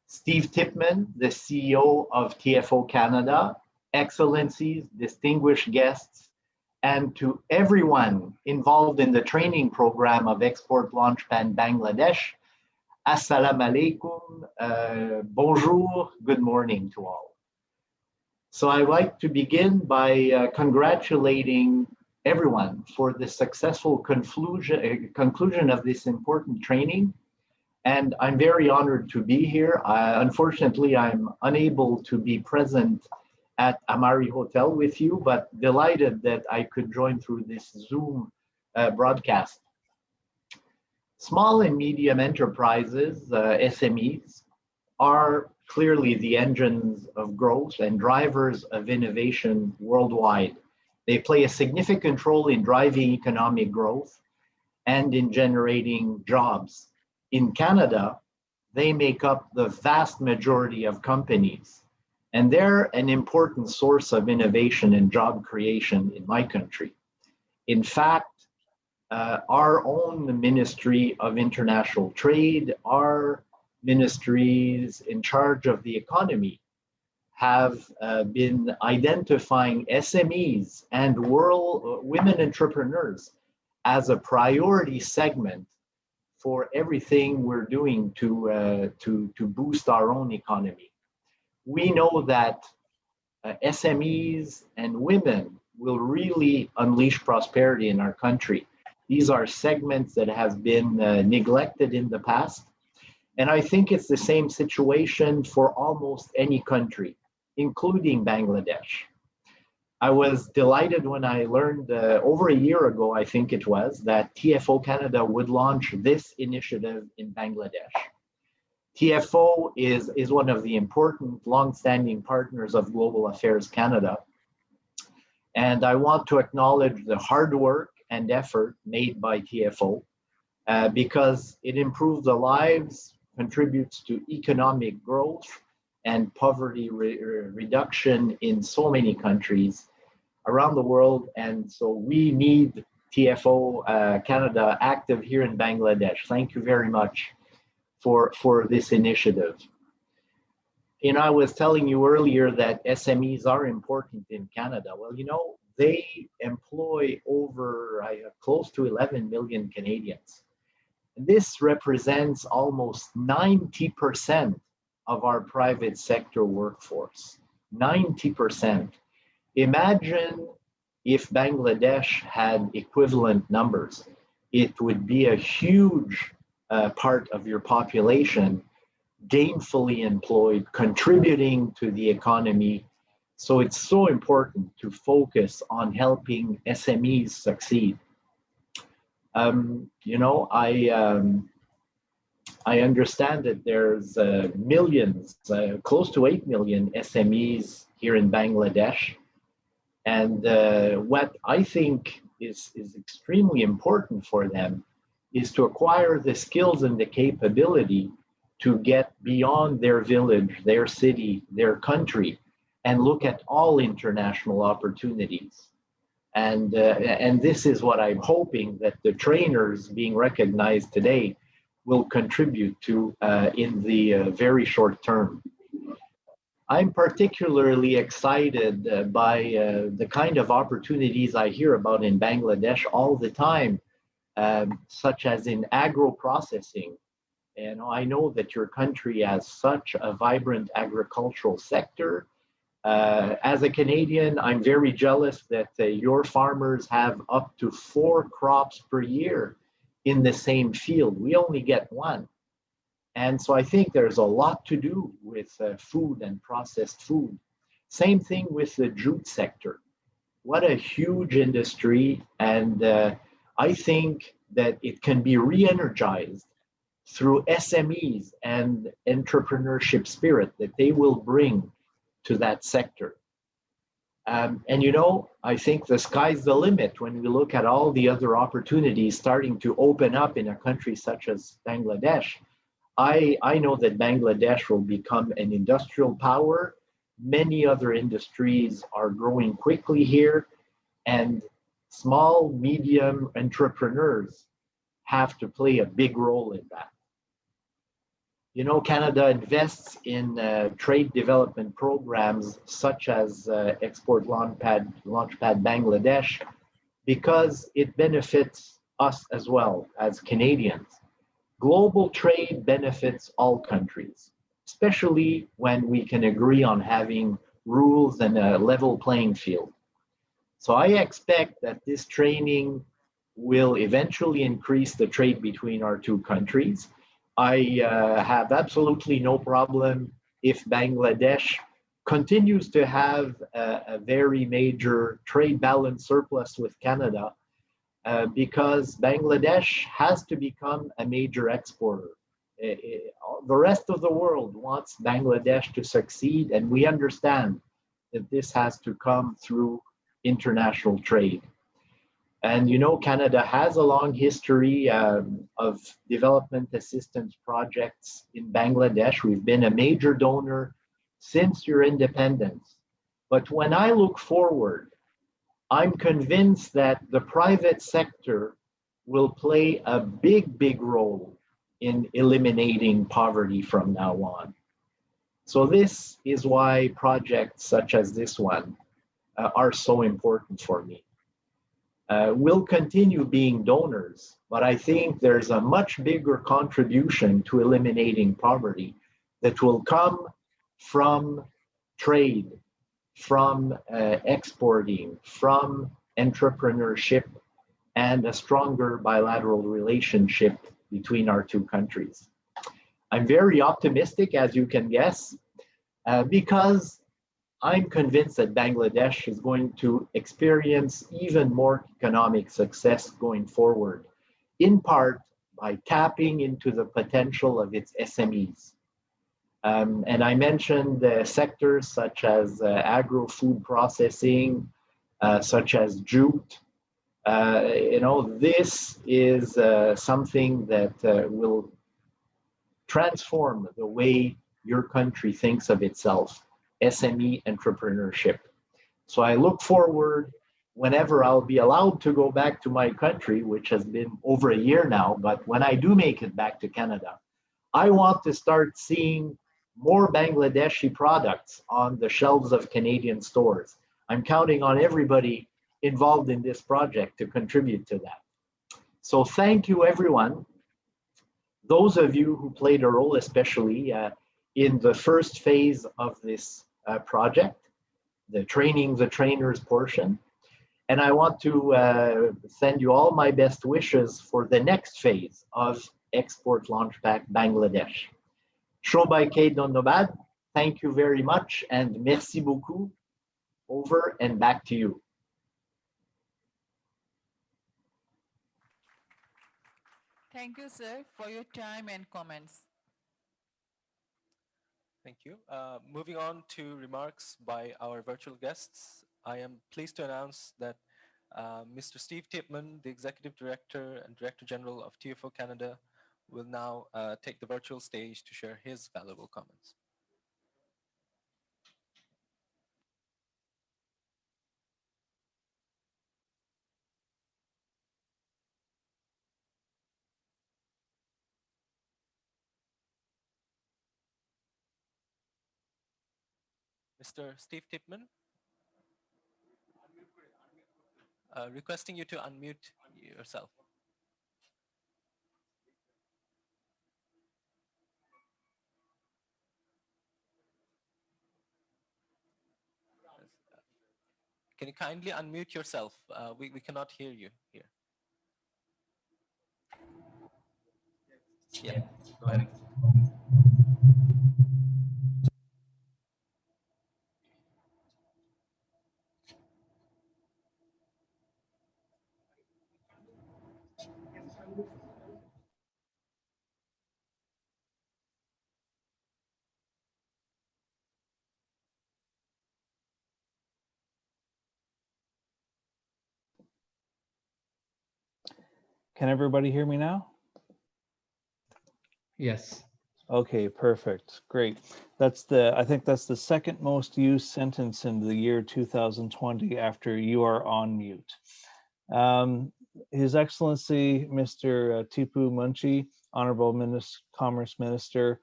Steve Tipman, the CEO of TFO Canada, Excellencies, distinguished guests, and to everyone involved in the training program of Export Launchpad Bangladesh, Assalamu alaikum, bonjour, good morning to all. So I'd like to begin by congratulating everyone for the successful conclusion of this important training. And I'm very honored to be here. Unfortunately, I'm unable to be present at Amari Hotel with you, but delighted that I could join through this Zoom broadcast. Small and medium enterprises, SMEs, are clearly the engines of growth and drivers of innovation worldwide. They play a significant role in driving economic growth and in generating jobs. In Canada, they make up the vast majority of companies, and they're an important source of innovation and job creation in my country. In fact, our own Ministry of International Trade, our ministries in charge of the economy, have been identifying SMEs and women entrepreneurs as a priority segment for everything we're doing to boost our own economy. We know that SMEs and women will really unleash prosperity in our country. These are segments that have been neglected in the past. And I think it's the same situation for almost any country, including Bangladesh. I was delighted when I learned over a year ago, I think it was, that TFO Canada would launch this initiative in Bangladesh. TFO is one of the important long-standing partners of Global Affairs Canada. And I want to acknowledge the hard work and effort made by TFO because it improves the lives, contributes to economic growth and poverty reduction in so many countries around the world. And so we need TFO Canada active here in Bangladesh. Thank you very much for this initiative. You know, I was telling you earlier that SMEs are important in Canada. Well, you know, they employ over close to 11 million Canadians. And this represents almost 90% of our private sector workforce. 90%. Imagine if Bangladesh had equivalent numbers. It would be a huge part of your population gainfully employed, contributing to the economy. So it's so important to focus on helping SMEs succeed. I understand that there's millions, close to 8 million SMEs here in Bangladesh. And what I think is extremely important for them is to acquire the skills and the capability to get beyond their village, their city, their country, and look at all international opportunities. And this is what I'm hoping that the trainers being recognized today will contribute to in the very short term. I'm particularly excited by the kind of opportunities I hear about in Bangladesh all the time, such as in agro-processing. And I know that your country has such a vibrant agricultural sector. As a Canadian, I'm very jealous that your farmers have up to 4 crops per year in the same field. We only get 1. And so I think there's a lot to do with food and processed food. Same thing with the jute sector. What a huge industry. And I think that it can be re-energized through SMEs and entrepreneurship spirit that they will bring to that sector. And I think the sky's the limit when we look at all the other opportunities starting to open up in a country such as Bangladesh. I know that Bangladesh will become an industrial power. Many other industries are growing quickly here, and small, medium entrepreneurs have to play a big role in that. Canada invests in trade development programs such as Export Launchpad Bangladesh because it benefits us as well as Canadians. Global trade benefits all countries, especially when we can agree on having rules and a level playing field. So I expect that this training will eventually increase the trade between our two countries. I have absolutely no problem if Bangladesh continues to have a very major trade balance surplus with Canada because Bangladesh has to become a major exporter. The rest of the world wants Bangladesh to succeed, and we understand that this has to come through international trade. And Canada has a long history of development assistance projects in Bangladesh. We've been a major donor since your independence. But when I look forward, I'm convinced that the private sector will play a big role in eliminating poverty from now on. So this is why projects such as this one are so important for me. We'll continue being donors, but I think there's a much bigger contribution to eliminating poverty that will come from trade, from exporting, from entrepreneurship, and a stronger bilateral relationship between our two countries. I'm very optimistic, as you can guess, because I'm convinced that Bangladesh is going to experience even more economic success going forward, in part by tapping into the potential of its SMEs. And I mentioned sectors such as agro-food processing, such as jute. This is something that will transform the way your country thinks of itself, SME entrepreneurship. So I look forward whenever I'll be allowed to go back to my country, which has been over a year now, but when I do make it back to Canada, I want to start seeing more Bangladeshi products on the shelves of Canadian stores. I'm counting on everybody involved in this project to contribute to that. So thank you, everyone. Those of you who played a role, especially in the first phase of this project, the training the trainers portion. And I want to send you all my best wishes for the next phase of Export Launchpad Bangladesh. Shobhai K. Donnobad, thank you very much, and merci beaucoup. Over and back to you. Thank you, sir, for your time and comments. Thank you. Moving on to remarks by our virtual guests, I am pleased to announce that Mr. Steve Tipman, the Executive Director and Director General of TFO Canada, will now take the virtual stage to share his valuable comments. Mr. Steve Tipman, requesting you to unmute yourself. Can you kindly unmute yourself? We cannot hear you here. Yeah, go ahead. Can everybody hear me now? Yes. Okay, perfect. Great. I think that's the second most used sentence in the year 2020 after "you are on mute." His Excellency, Mr. Tipu Munshi, Honorable Commerce Minister,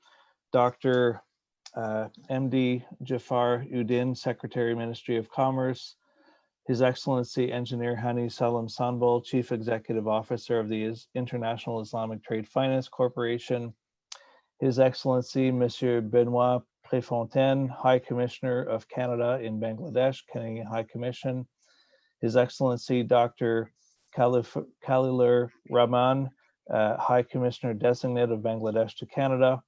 Dr. MD Jafar Udin, Secretary, Ministry of Commerce, His Excellency Engineer Hani Salam Sanbol, Chief Executive Officer of the International Islamic Trade Finance Corporation, His Excellency Monsieur Benoit Préfontaine, High Commissioner of Canada in Bangladesh, Canadian High Commission, His Excellency Dr. Khalilur Rahman, High Commissioner Designate of Bangladesh to Canada,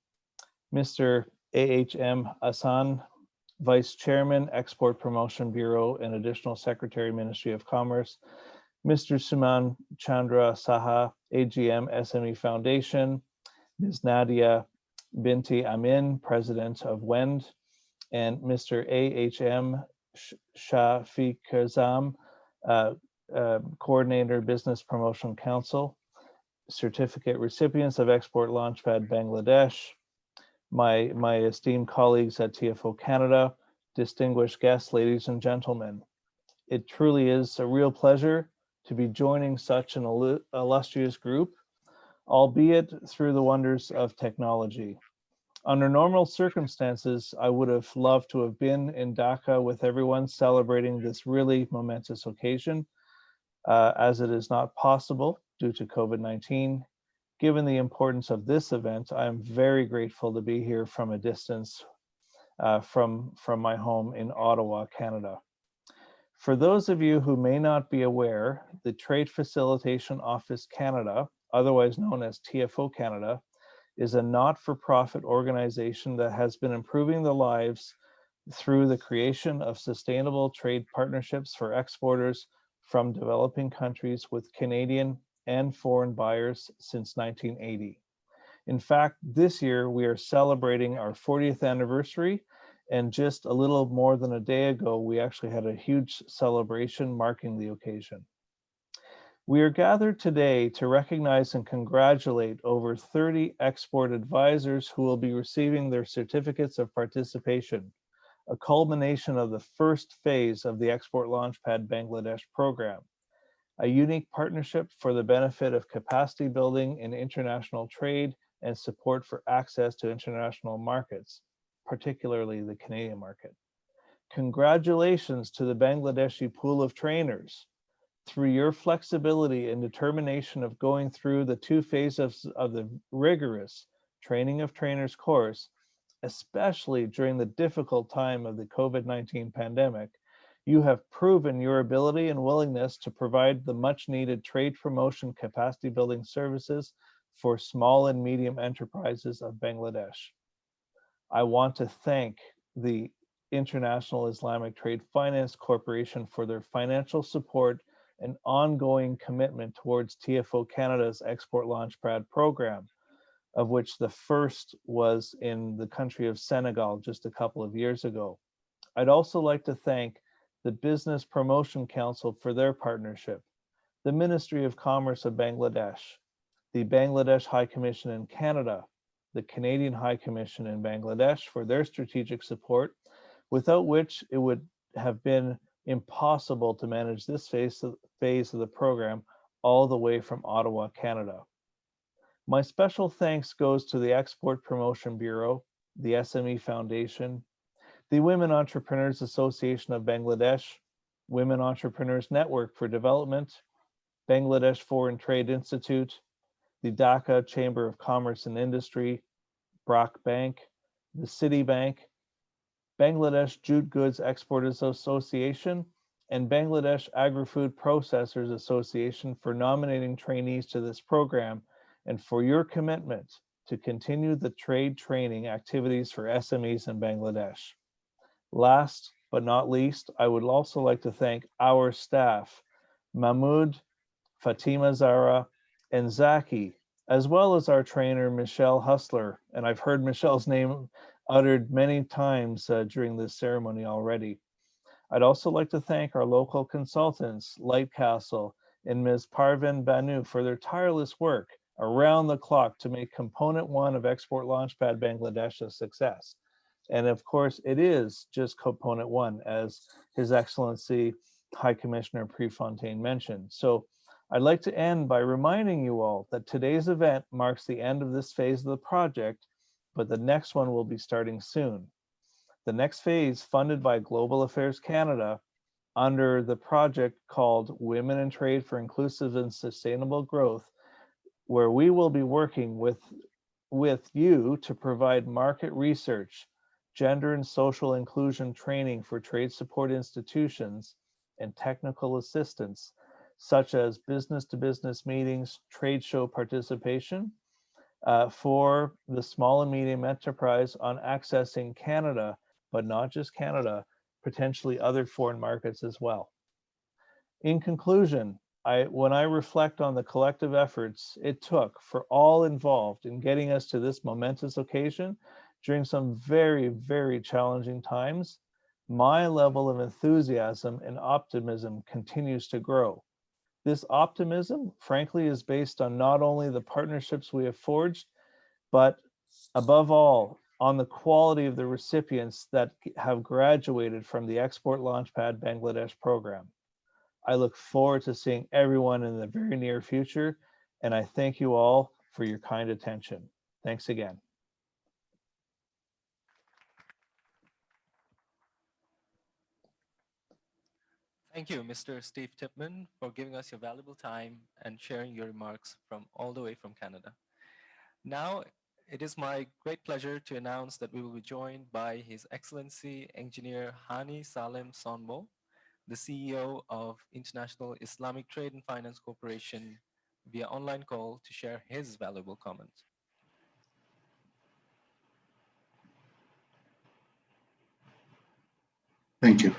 Mr. AHM Hassan, Vice Chairman, Export Promotion Bureau and Additional Secretary, Ministry of Commerce, Mr. Suman Chandra Saha, AGM SME Foundation, Ms. Nadia Binti Amin, President of WEND, and Mr. AHM Shafiq Azam, Coordinator, Business Promotion Council, certificate recipients of Export Launchpad Bangladesh, my esteemed colleagues at TFO Canada, distinguished guests, ladies and gentlemen. It truly is a real pleasure to be joining such an illustrious group, albeit through the wonders of technology. Under normal circumstances, I would have loved to have been in Dhaka with everyone celebrating this really momentous occasion, as it is not possible due to COVID-19. Given the importance of this event, I am very grateful to be here from a distance from my home in Ottawa, Canada. For those of you who may not be aware, the Trade Facilitation Office Canada, otherwise known as TFO Canada, is a not-for-profit organization that has been improving the lives through the creation of sustainable trade partnerships for exporters from developing countries with Canadian and foreign buyers since 1980. In fact, this year we are celebrating our 40th anniversary, and just a little more than a day ago, we actually had a huge celebration marking the occasion. We are gathered today to recognize and congratulate over 30 export advisors who will be receiving their certificates of participation, a culmination of the first phase of the Export Launchpad Bangladesh program, a unique partnership for the benefit of capacity building in international trade and support for access to international markets, particularly the Canadian market. Congratulations to the Bangladeshi pool of trainers. Through your flexibility and determination of going through the 2 phases of the rigorous training of trainers course, especially during the difficult time of the COVID-19 pandemic, you have proven your ability and willingness to provide the much needed trade promotion capacity building services for small and medium enterprises of Bangladesh. I want to thank the International Islamic Trade Finance Corporation for their financial support and ongoing commitment towards TFO Canada's Export Launchpad program, of which the first was in the country of Senegal just a couple of years ago. I'd also like to thank the Business Promotion Council for their partnership, the Ministry of Commerce of Bangladesh, the Bangladesh High Commission in Canada, the Canadian High Commission in Bangladesh for their strategic support, without which it would have been impossible to manage this phase of the program all the way from Ottawa, Canada. My special thanks goes to the Export Promotion Bureau, the SME Foundation, the Women Entrepreneurs Association of Bangladesh, Women Entrepreneurs Network for Development, Bangladesh Foreign Trade Institute, the Dhaka Chamber of Commerce and Industry, Brock Bank, the Citibank, Bangladesh Jute Goods Exporters Association, and Bangladesh Agri-Food Processors Association for nominating trainees to this program and for your commitment to continue the trade training activities for SMEs in Bangladesh. Last but not least, I would also like to thank our staff, Mahmoud, Fatima Zara, and Zaki, as well as our trainer, Michelle Hustler. And I've heard Michelle's name uttered many times during this ceremony already. I'd also like to thank our local consultants, Lightcastle and Ms. Parvin Banu, for their tireless work around the clock to make Component 1 of Export Launchpad Bangladesh a success. And of course, it is just Component 1, as His Excellency High Commissioner Prefontaine mentioned. So I'd like to end by reminding you all that today's event marks the end of this phase of the project, but the next one will be starting soon. The next phase, funded by Global Affairs Canada under the project called Women in Trade for Inclusive and Sustainable Growth, where we will be working with you to provide market research, gender and social inclusion training for trade support institutions, and technical assistance, such as business-to-business meetings, trade show participation, for the small and medium enterprise on accessing Canada, but not just Canada, potentially other foreign markets as well. In conclusion, when I reflect on the collective efforts it took for all involved in getting us to this momentous occasion during some very, very challenging times, my level of enthusiasm and optimism continues to grow. This optimism, frankly, is based on not only the partnerships we have forged, but above all, on the quality of the recipients that have graduated from the Export Launchpad Bangladesh program. I look forward to seeing everyone in the very near future, and I thank you all for your kind attention. Thanks again. Thank you, Mr. Steve Tipman, for giving us your valuable time and sharing your remarks from all the way from Canada. Now, it is my great pleasure to announce that we will be joined by His Excellency Engineer Hani Salem Sonmo, the CEO of International Islamic Trade and Finance Corporation, via online call to share his valuable comments. Thank you.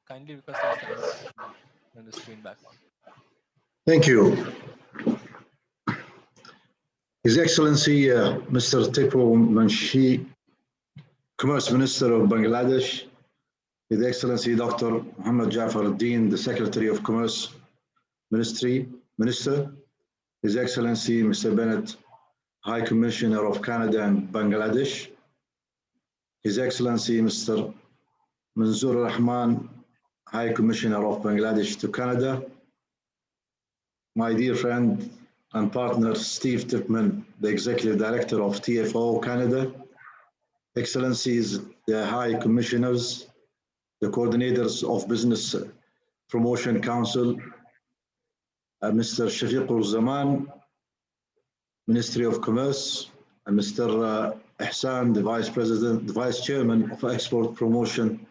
Kindly request you to stand up and turn the screen back on. Thank you. His Excellency Mr. TFO Munshi, Commerce Minister of Bangladesh, His Excellency Dr. Muhammad Jafar al-Din, the Secretary of Commerce Minister, His Excellency Mr. Bennett, High Commissioner of Canada and Bangladesh, His Excellency Mr. Manzoor Rahman, High Commissioner of Bangladesh to Canada, my dear friend and partner Steve Tipman, the Executive Director of TFO Canada, Excellencies, the High Commissioners, the Coordinators of Business Promotion Council, Mr. Shafiqur Zaman, Ministry of Commerce, and Mr. Ihsan, the Vice Chairman of Export Promotion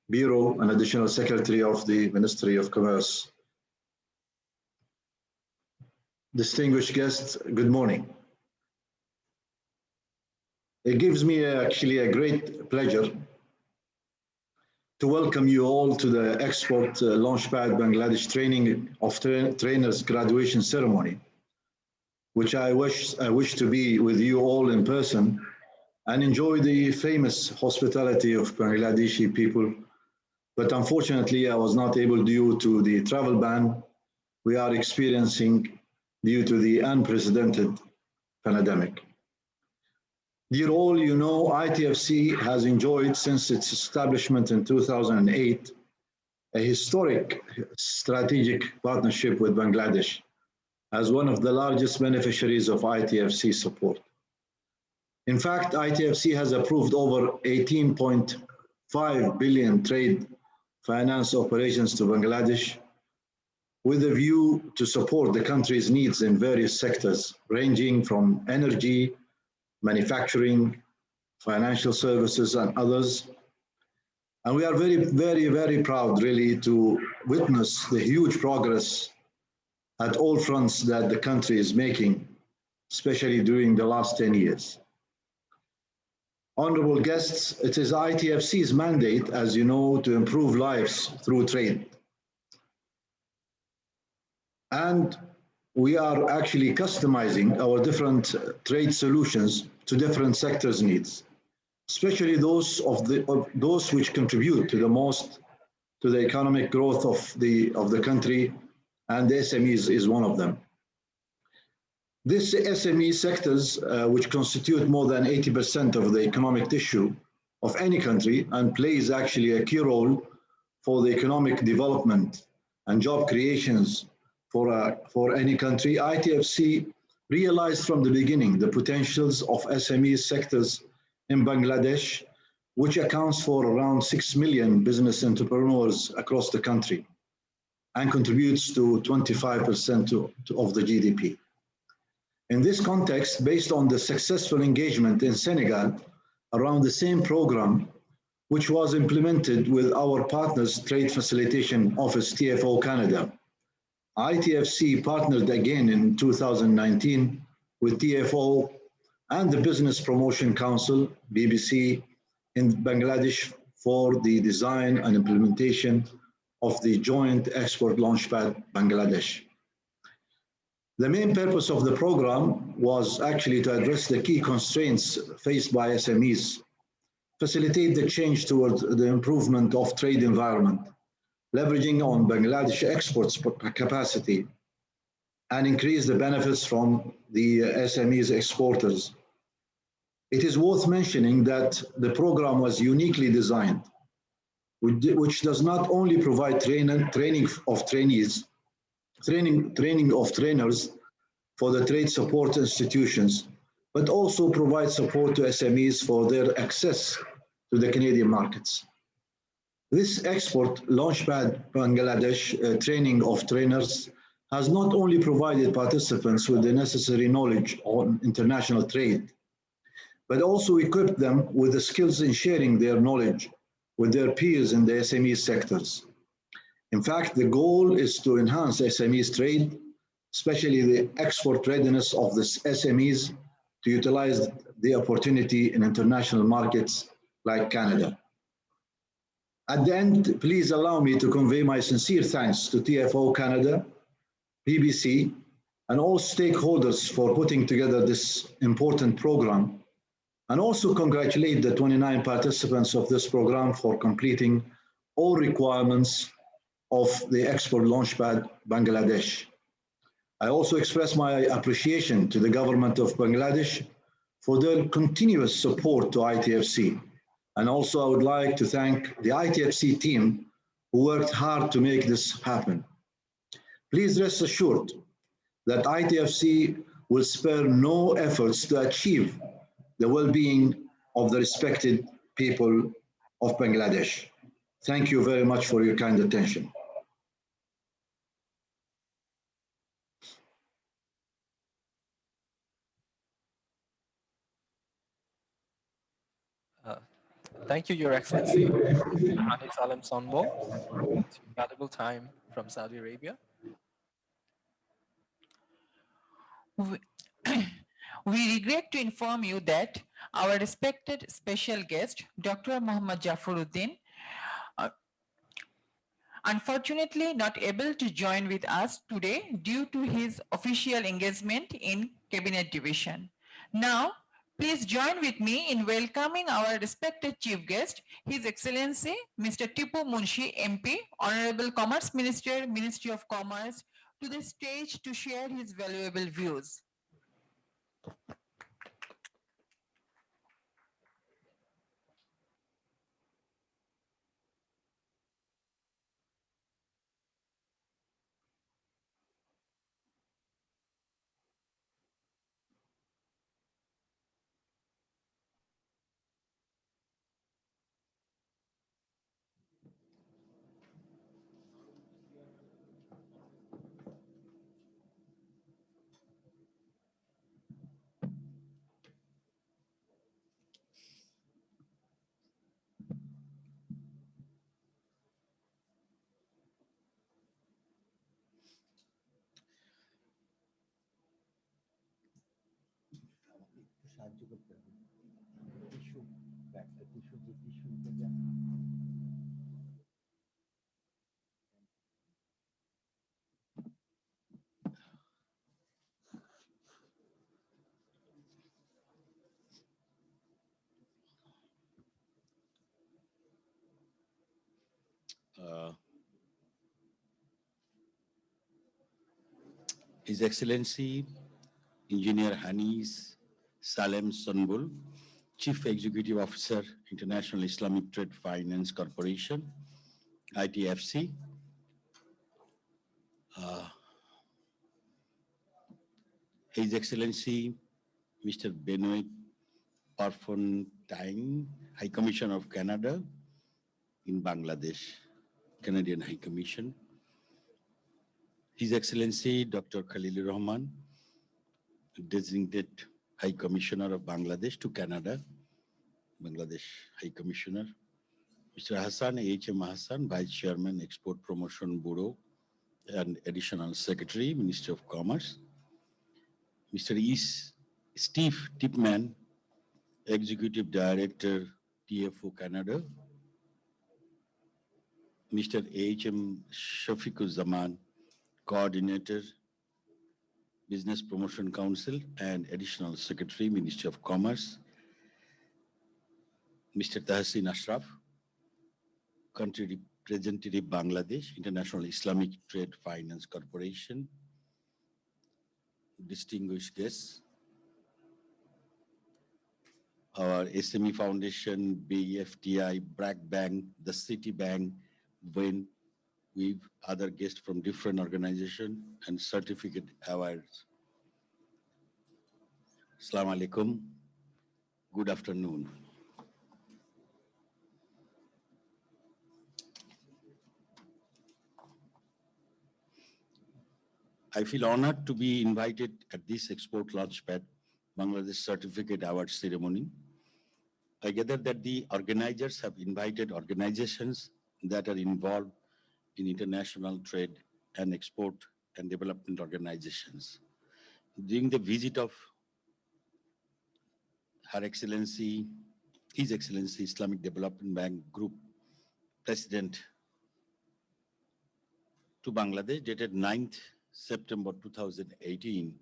Bureau and Additional Secretary of the Ministry of Commerce. Distinguished guests, good morning. It gives me actually a great pleasure to welcome you all to the Export Launchpad Bangladesh Training of Trainers graduation ceremony, which I wish to be with you all in person and enjoy the famous hospitality of Bangladeshi people. But unfortunately, I was not able due to the travel ban we are experiencing due to the unprecedented pandemic. Dear all, you know, ITFC has enjoyed since its establishment in 2008 a historic strategic partnership with Bangladesh as one of the largest beneficiaries of ITFC support. In fact, ITFC has approved over 18.5 billion trade finance operations to Bangladesh with a view to support the country's needs in various sectors, ranging from energy, manufacturing, financial services, and others. And we are very proud, really, to witness the huge progress at all fronts that the country is making, especially during the last 10 years. Honorable guests, it is ITFC's mandate, as you know, to improve lives through trade. And we are actually customizing our different trade solutions to different sectors' needs, especially those which contribute to the most to the economic growth of the country, and the SMEs is one of them. These SME sectors, which constitute more than 80% of the economic tissue of any country and plays actually a key role for the economic development and job creations for any country, ITFC realized from the beginning the potentials of SME sectors in Bangladesh, which accounts for around 6 million business entrepreneurs across the country and contributes to 25% of the GDP. In this context, based on the successful engagement in Senegal around the same program, which was implemented with our partners Trade Facilitation Office, TFO Canada, ITFC partnered again in 2019 with TFO and the Business Promotion Council, BBC, in Bangladesh for the design and implementation of the joint Export Launchpad Bangladesh. The main purpose of the program was actually to address the key constraints faced by SMEs, facilitate the change towards the improvement of trade environment, leveraging on Bangladesh exports capacity, and increase the benefits from the SMEs exporters. It is worth mentioning that the program was uniquely designed, which does not only provide training of trainees, training of trainers for the trade support institutions, but also provide support to SMEs for their access to the Canadian markets. This Export Launchpad Bangladesh training of trainers has not only provided participants with the necessary knowledge on international trade, but also equipped them with the skills in sharing their knowledge with their peers in the SME sectors. In fact, the goal is to enhance SMEs trade, especially the export readiness of the SMEs to utilize the opportunity in international markets like Canada. At the end, please allow me to convey my sincere thanks to TFO Canada, BBC, and all stakeholders for putting together this important program, and also congratulate the 29 participants of this program for completing all requirements of the Export Launchpad Bangladesh. I also express my appreciation to the government of Bangladesh for their continuous support to ITFC. And also I would like to thank the ITFC team who worked hard to make this happen. Please rest assured that ITFC will spare no efforts to achieve the well-being of the respected people of Bangladesh. Thank you very much for your kind attention. Thank you, Your Excellency, Hani Salem Sonbo, for valuable time from Saudi Arabia. We regret to inform you that our respected special guest, Dr. Mohammad Jafaruddin, unfortunately not able to join with us today due to his official engagement in Cabinet Division. Now, please join with me in welcoming our respected chief guest, His Excellency Mr. Tipu Munshi, MP, Honorable Commerce Minister, Ministry of Commerce, to the stage to share his valuable views. His Excellency Engineer Hanis Salem Sonbul, Chief Executive Officer, International Islamic Trade Finance Corporation, ITFC. His Excellency Mr. Benoit Parfontaine, High Commissioner of Canada in Bangladesh, Canadian High Commission. His Excellency Dr. Khalilur Rahman, designated High Commissioner of Bangladesh to Canada, Bangladesh High Commissioner. Mr. Hassan H.M. Hassan, Vice Chairman, Export Promotion Bureau and Additional Secretary, Ministry of Commerce. Mr. Steve Tipman, Executive Director, TFO Canada. Mr. H.M. Shafiquzzaman, Coordinator, Business Promotion Council and Additional Secretary, Ministry of Commerce. Mr. Tahsin Ashraf, Country Representative, Bangladesh, International Islamic Trade Finance Corporation. Distinguished guests, our SME Foundation, BFTI, BRAC Bank, the City Bank, WIN, with other guests from different organizations and certificate awards. Assalamu alaikum. Good afternoon. I feel honored to be invited at this Export Launchpad Bangladesh Certificate Award ceremony. I gather that the organizers have invited organizations that are involved in international trade and export and development organizations. During the visit of Her Excellency, His Excellency Islamic Development Bank Group President to Bangladesh, dated 9th September 2018,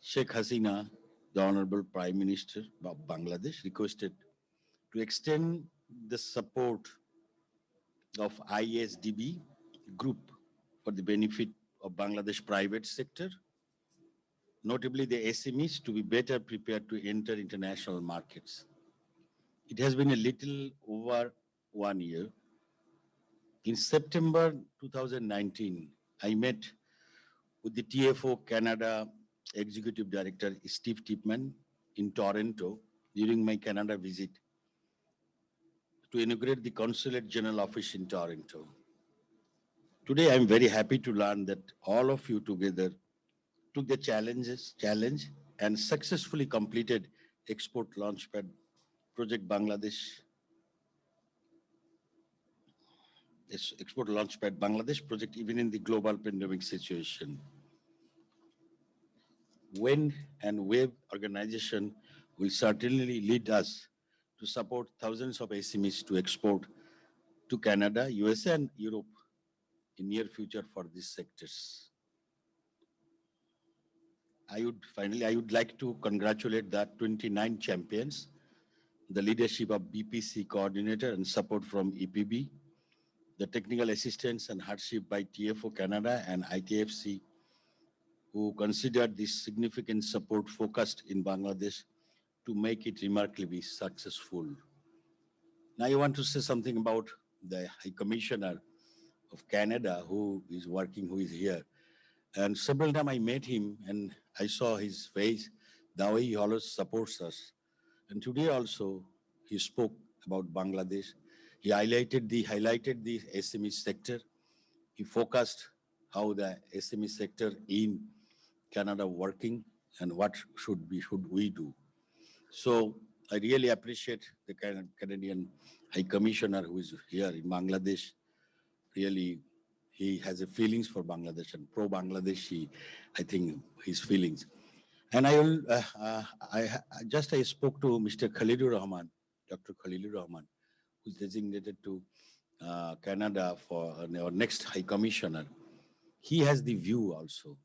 Sheikh Hasina, the Honorable Prime Minister of Bangladesh, requested to extend the support of ISDB group for the benefit of Bangladesh private sector, notably the SMEs, to be better prepared to enter international markets. It has been a little over 1 year. In September 2019, I met with the TFO Canada Executive Director Steve Tipman in Toronto during my Canada visit to inaugurate the Consulate General Office in Toronto. Today, I'm very happy to learn that all of you together took the challenge and successfully completed Export Launchpad Project Bangladesh, Export Launchpad Bangladesh project, even in the global pandemic situation. When and where organization will certainly lead us to support thousands of SMEs to export to Canada, USA, and Europe in near future for these sectors. I would like to congratulate the 29 champions, the leadership of BPC coordinator and support from EPB, the technical assistance and hardship by TFO Canada and ITFC, who considered this significant support focused in Bangladesh to make it remarkably successful. Now I want to say something about the High Commissioner of Canada who is here. And several times I met him and I saw his face, the way he always supports us. And today also he spoke about Bangladesh. He highlighted the SME sector. He focused how the SME sector in Canada working and what should we do. So I really appreciate the Canadian High Commissioner who is here in Bangladesh. Really, he has a feelings for Bangladesh and pro-Bangladeshi, I think, his feelings. And I spoke to Mr. Khalilur Rahman, Dr. Khalilur Rahman, who's designated to Canada for our next High Commissioner. He has the view also.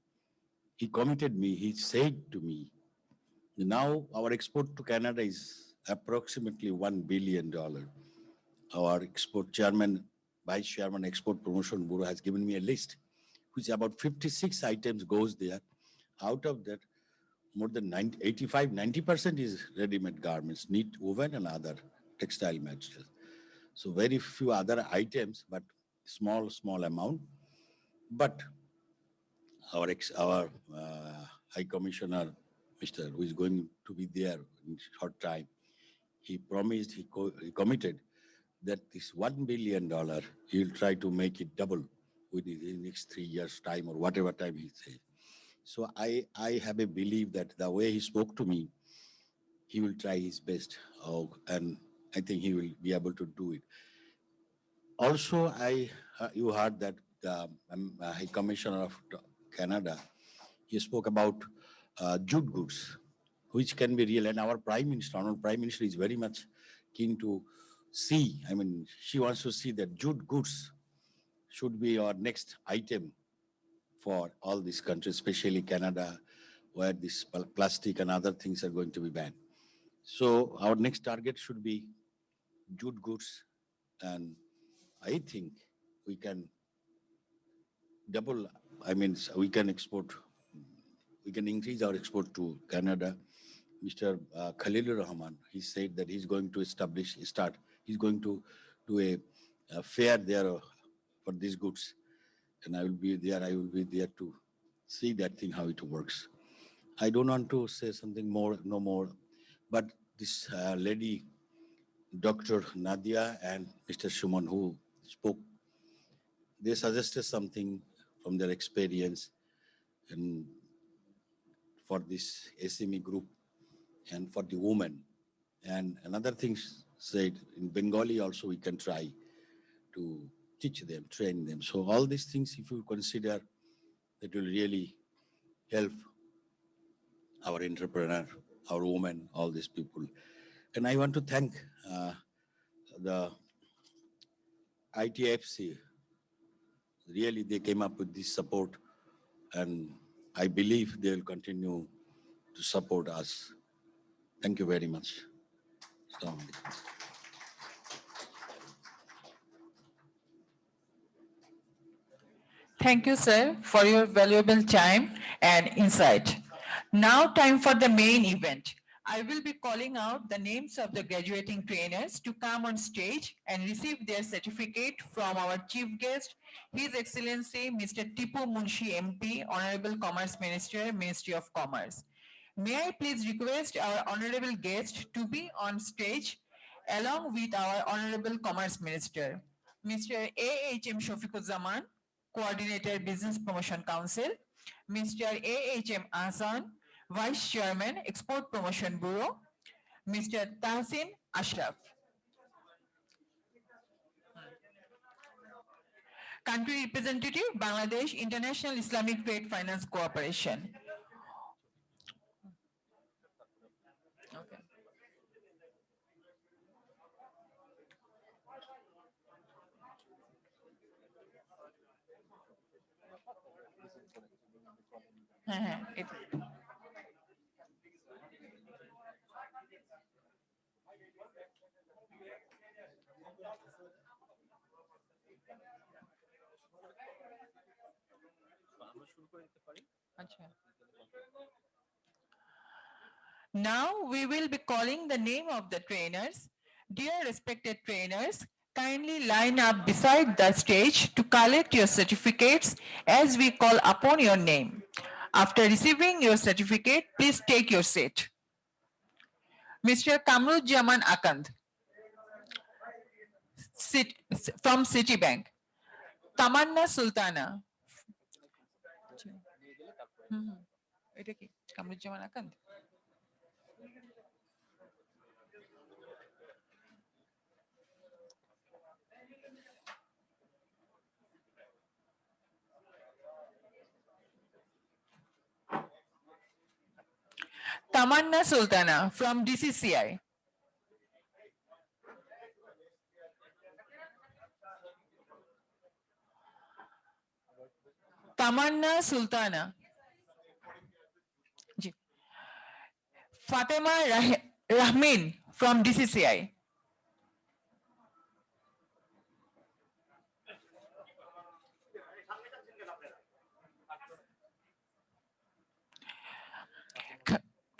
He committed me, he said to me, now our export to Canada is approximately $1 billion. Our export chairman, vice chairman, export promotion bureau has given me a list, which about 56 items goes there. Out of that, more than 90% is ready-made garments, knit, woven, and other textile materials. So very few other items, but small amount. But our High Commissioner, Mr. who is going to be there in short time, he promised, he committed that this $1 billion, he'll try to make it double within the next 3 years' time or whatever time he says. So I have a belief that the way he spoke to me, he will try his best, and I think he will be able to do it. Also, you heard that the High Commissioner of Canada, he spoke about jute goods, which can be real. And our Prime Minister is very much keen to see, she wants to see that jute goods should be our next item for all these countries, especially Canada, where this plastic and other things are going to be banned. So our next target should be jute goods. And I think we can double, we can increase our export to Canada. Mr. Khalilur Rahman, he said that he's going to he's going to do a fair there for these goods. And I will be there to see that thing, how it works. I don't want to say something no more, but this lady, Dr. Nadia and Mr. Shuman, who spoke, they suggested something from their experience and for this SME group and for the women. And another thing said, in Bengali also we can try to teach them, train them. So all these things, if you consider, that will really help our entrepreneur, our women, all these people. And I want to thank the ITFC. Really, they came up with this support, and I believe they will continue to support us. Thank you very much. Thank you, sir, for your valuable time and insight. Now, time for the main event. I will be calling out the names of the graduating trainers to come on stage and receive their certificate from our chief guest, His Excellency Mr. Tipu Munshi MP, Honorable Commerce Minister, Ministry of Commerce. May I please request our honorable guest to be on stage along with our Honorable Commerce Minister, Mr. A.H.M. Shafiquzzaman, Coordinator Business Promotion Council, Mr. A.H.M. Ahsan, Vice Chairman Export Promotion Bureau, Mr. Tahsin Ashraf. Country Representative, Bangladesh International Islamic Trade Finance Cooperation. Okay. Now we will be calling the name of the trainers. Dear respected trainers, kindly line up beside the stage to collect your certificates as we call upon your name. After receiving your certificate, please take your seat. Mr. Kamruzzaman Akand from Citibank. Tamanna Sultana. এটা কি Kamruzzaman আকান্ত? Tamanna Sultana from DCCI. Tamanna Sultana. Fatima Rahmin from DCCI.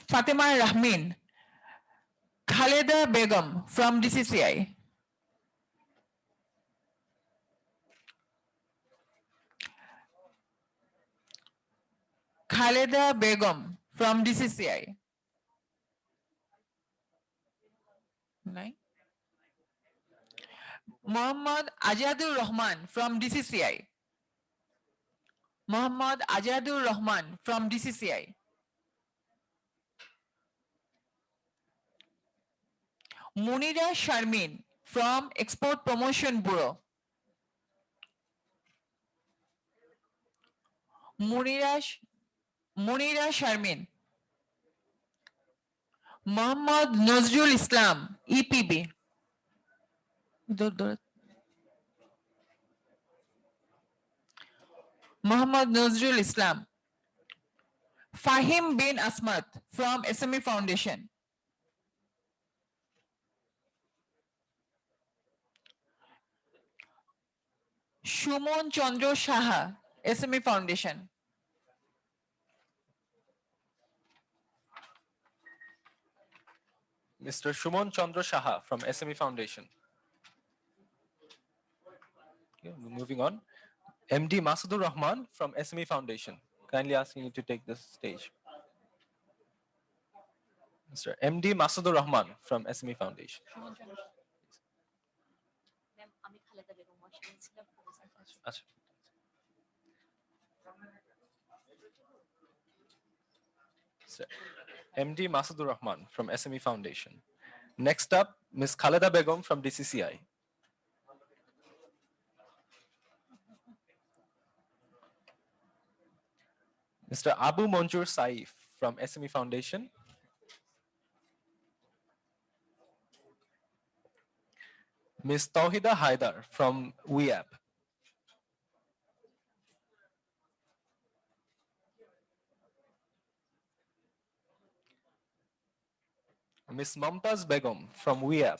Fatima Rahmin. Khaleda Begum from DCCI. Khaleda Begum from DCCI. Muhammad Ajadur Rahman from DCCI. Muhammad Ajadur Rahman from DCCI. Munira Sharmin from Export Promotion Bureau. Munira Sharmin. Muhammad Nazrul Islam, EPB. Muhammad Nazrul Islam. Fahim bin Asmat from SME Foundation. Shumon Chandra Shaha, SME Foundation. Mr. Shumon Chandra Shaha from SME Foundation. Okay, moving on. MD Masudur Rahman from SME Foundation. Kindly asking you to take this stage. Mr. MD Masudur Rahman from SME Foundation. Achha. Sir, MD Masudur Rahman from SME Foundation. Next up, Ms. Khaleda Begum from DCCI. Mr. Abu Monjur Saif from SME Foundation. Ms. Tawhida Haidar from WEAP. Ms. Mumtaz Begum from WEAP.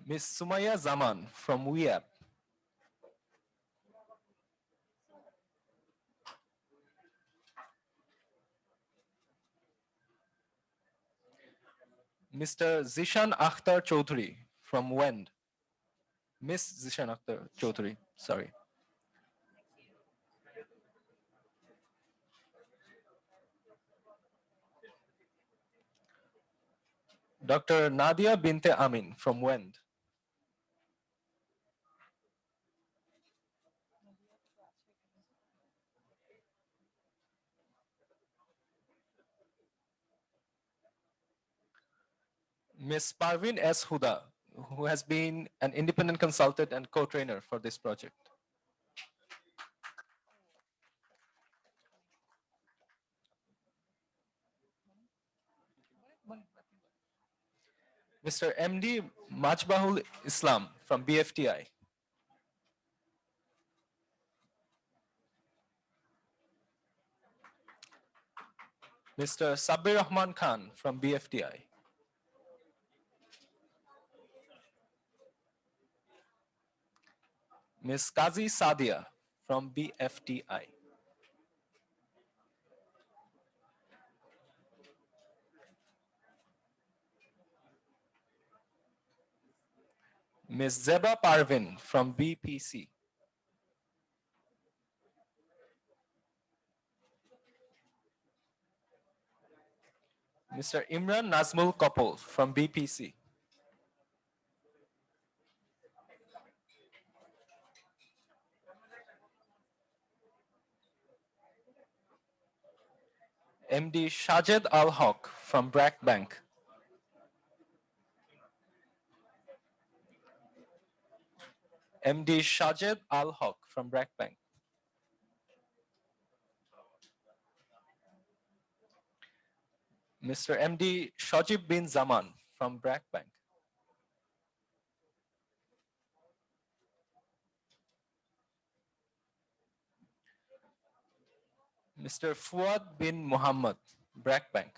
Ms. Sumaya Zaman from WEAP. Mr. Zishan Akhtar Chaudhary from WEND. Miss Zishan Akhtar Chaudhary, sorry. Dr. Nadia Binte Amin from WEND. Ms. Parveen S. Huda, who has been an independent consultant and co-trainer for this project. Mr. MD Majbahul Islam from BFTI. Mr. Sabir Rahman Khan from BFTI. Ms. Kazi Sadia from BFTI. Ms. Zeba Parvin from BPC. Mr. Imran Nazmul Kopol from BPC. MD Shajed Al Haq from BRAC Bank. MD Shajed Al Haq from BRAC Bank. Mr. MD Shajib bin Zaman from BRAC Bank. Mr. Fuad bin Muhammad, BRAC Bank.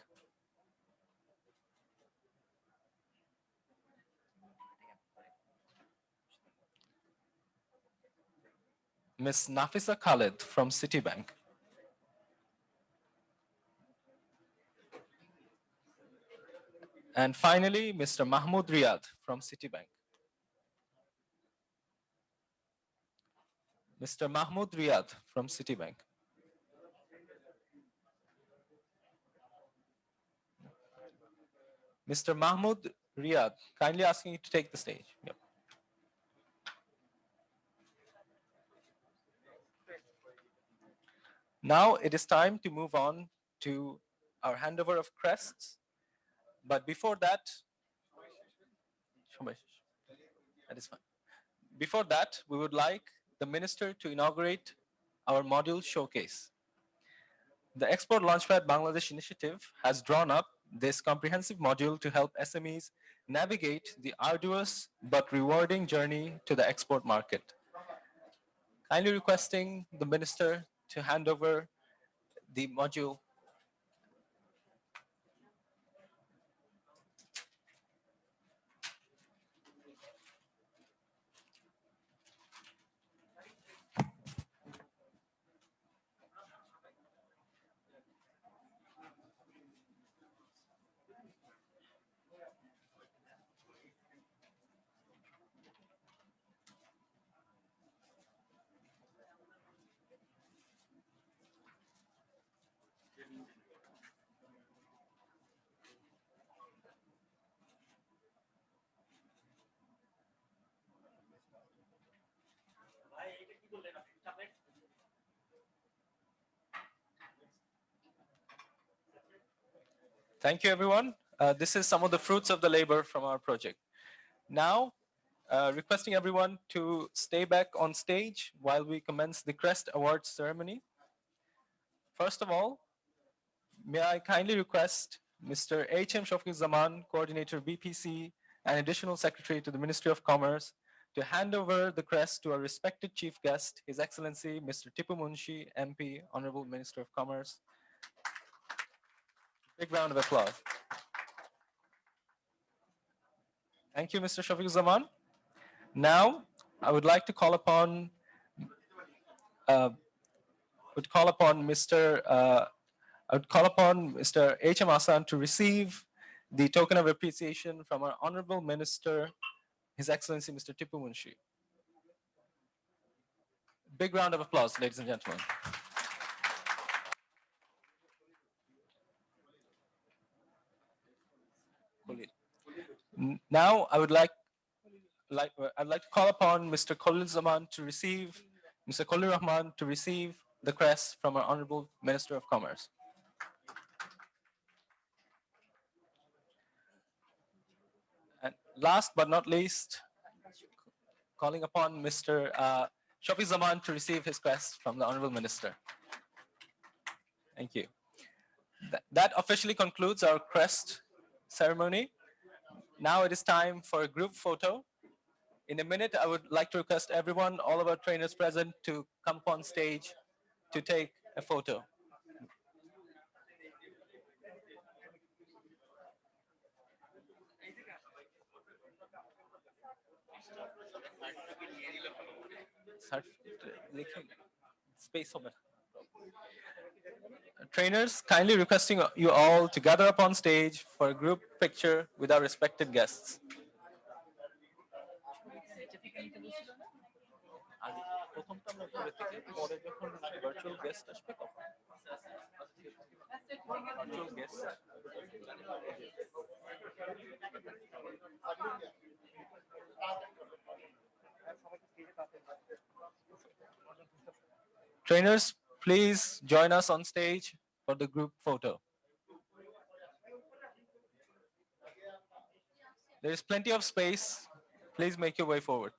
Ms. Nafisa Khalid from Citibank. And finally, Mr. Mahmoud Riyad from Citibank. Mr. Mahmoud Riyad from Citibank. Mr. Mahmoud Riyad, kindly asking you to take the stage. Yep. Now it is time to move on to our handover of crests. But before that, that is fine. Before that, we would like the minister to inaugurate our module showcase. The Export Launchpad Bangladesh initiative has drawn up this comprehensive module to help SMEs navigate the arduous but rewarding journey to the export market. Kindly requesting the minister to hand over the module. Thank you, everyone. This is some of the fruits of the labor from our project. Now, requesting everyone to stay back on stage while we commence the Crest Awards ceremony. First of all, may I kindly request Mr. H.M. Shafiq Zaman, Coordinator BPC and Additional Secretary to the Ministry of Commerce, to hand over the crest to our respected Chief Guest, His Excellency Mr. Tipu Munshi, MP, Honorable Minister of Commerce. Big round of applause. Thank you, Mr. Shafiq Zaman. Now, I would like to call upon Mr. H.M. Hassan to receive the token of appreciation from our Honorable Minister, His Excellency Mr. Tipu Munshi. Big round of applause, ladies and gentlemen. Now, I'd like to call upon Mr. Khalil Zaman to receive, Mr. Khalil Rahman to receive the crest from our Honorable Minister of Commerce. And last but not least, calling upon Mr. Shafi Zaman to receive his crest from the Honorable Minister. Thank you. That officially concludes our crest ceremony. Now it is time for a group photo. In a minute, I would like to request everyone, all of our trainers present, to come up on stage to take a photo. Space over. Trainers, kindly requesting you all to gather up on stage for a group picture with our respected guests. Trainers, please join us on stage for the group photo. There is plenty of space. Please make your way forward.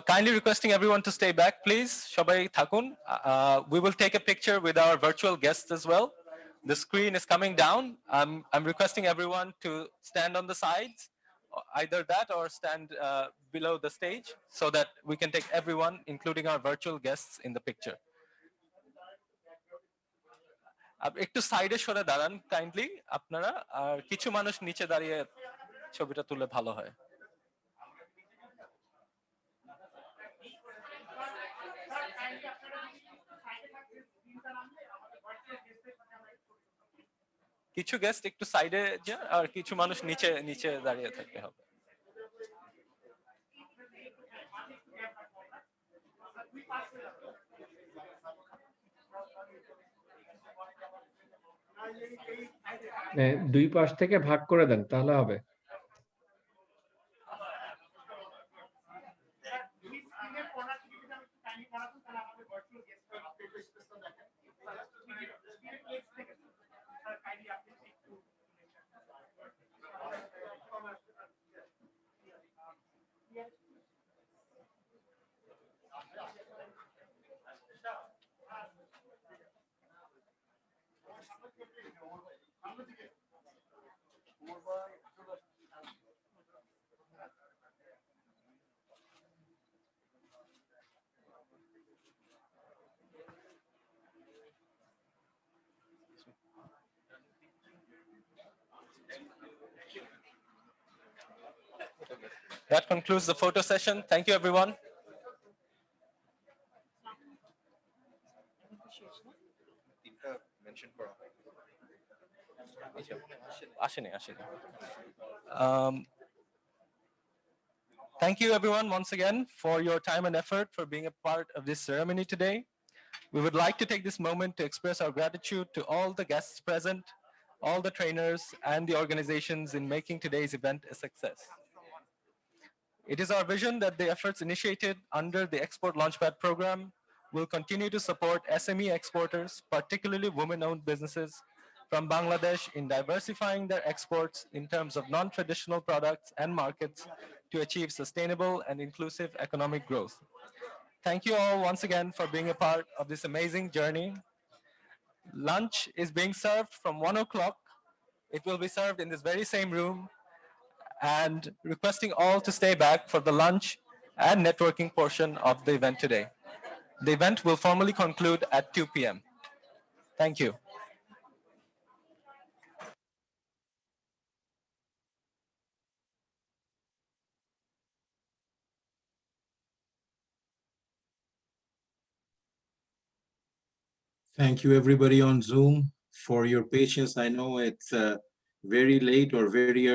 Kindly requesting everyone to stay back, please. Shobai thakun. We will take a picture with our virtual guests as well. The screen is coming down. I'm requesting everyone to stand on the sides, either that or stand below the stage, so that we can take everyone, including our virtual guests, in the picture. একটু সাইডে সরে দাঁড়ান kindly আপনারা, আর কিছু মানুষ নিচে দাঁড়িয়ে ছবিটা তুলে ভালো হয়। কিছু গেস্ট একটু সাইডে যান আর কিছু মানুষ নিচে নিচে দাঁড়িয়ে থাকতে হবে। দুই পাশ থেকে ভাগ করে দেন তাহলে হবে। That concludes the photo session. Thank you, everyone. Thank you, everyone, once again, for your time and effort for being a part of this ceremony today. We would like to take this moment to express our gratitude to all the guests present, all the trainers, and the organizations in making today's event a success. It is our vision that the efforts initiated under the Export Launchpad program will continue to support SME exporters, particularly women-owned businesses from Bangladesh, in diversifying their exports in terms of non-traditional products and markets to achieve sustainable and inclusive economic growth. Thank you all once again for being a part of this amazing journey. Lunch is being served from 1 o'clock. It will be served in this very same room and requesting all to stay back for the lunch and networking portion of the event today. The event will formally conclude at 2 p.m. Thank you. Thank you everybody on Zoom for your patience. I know it's very late or very early.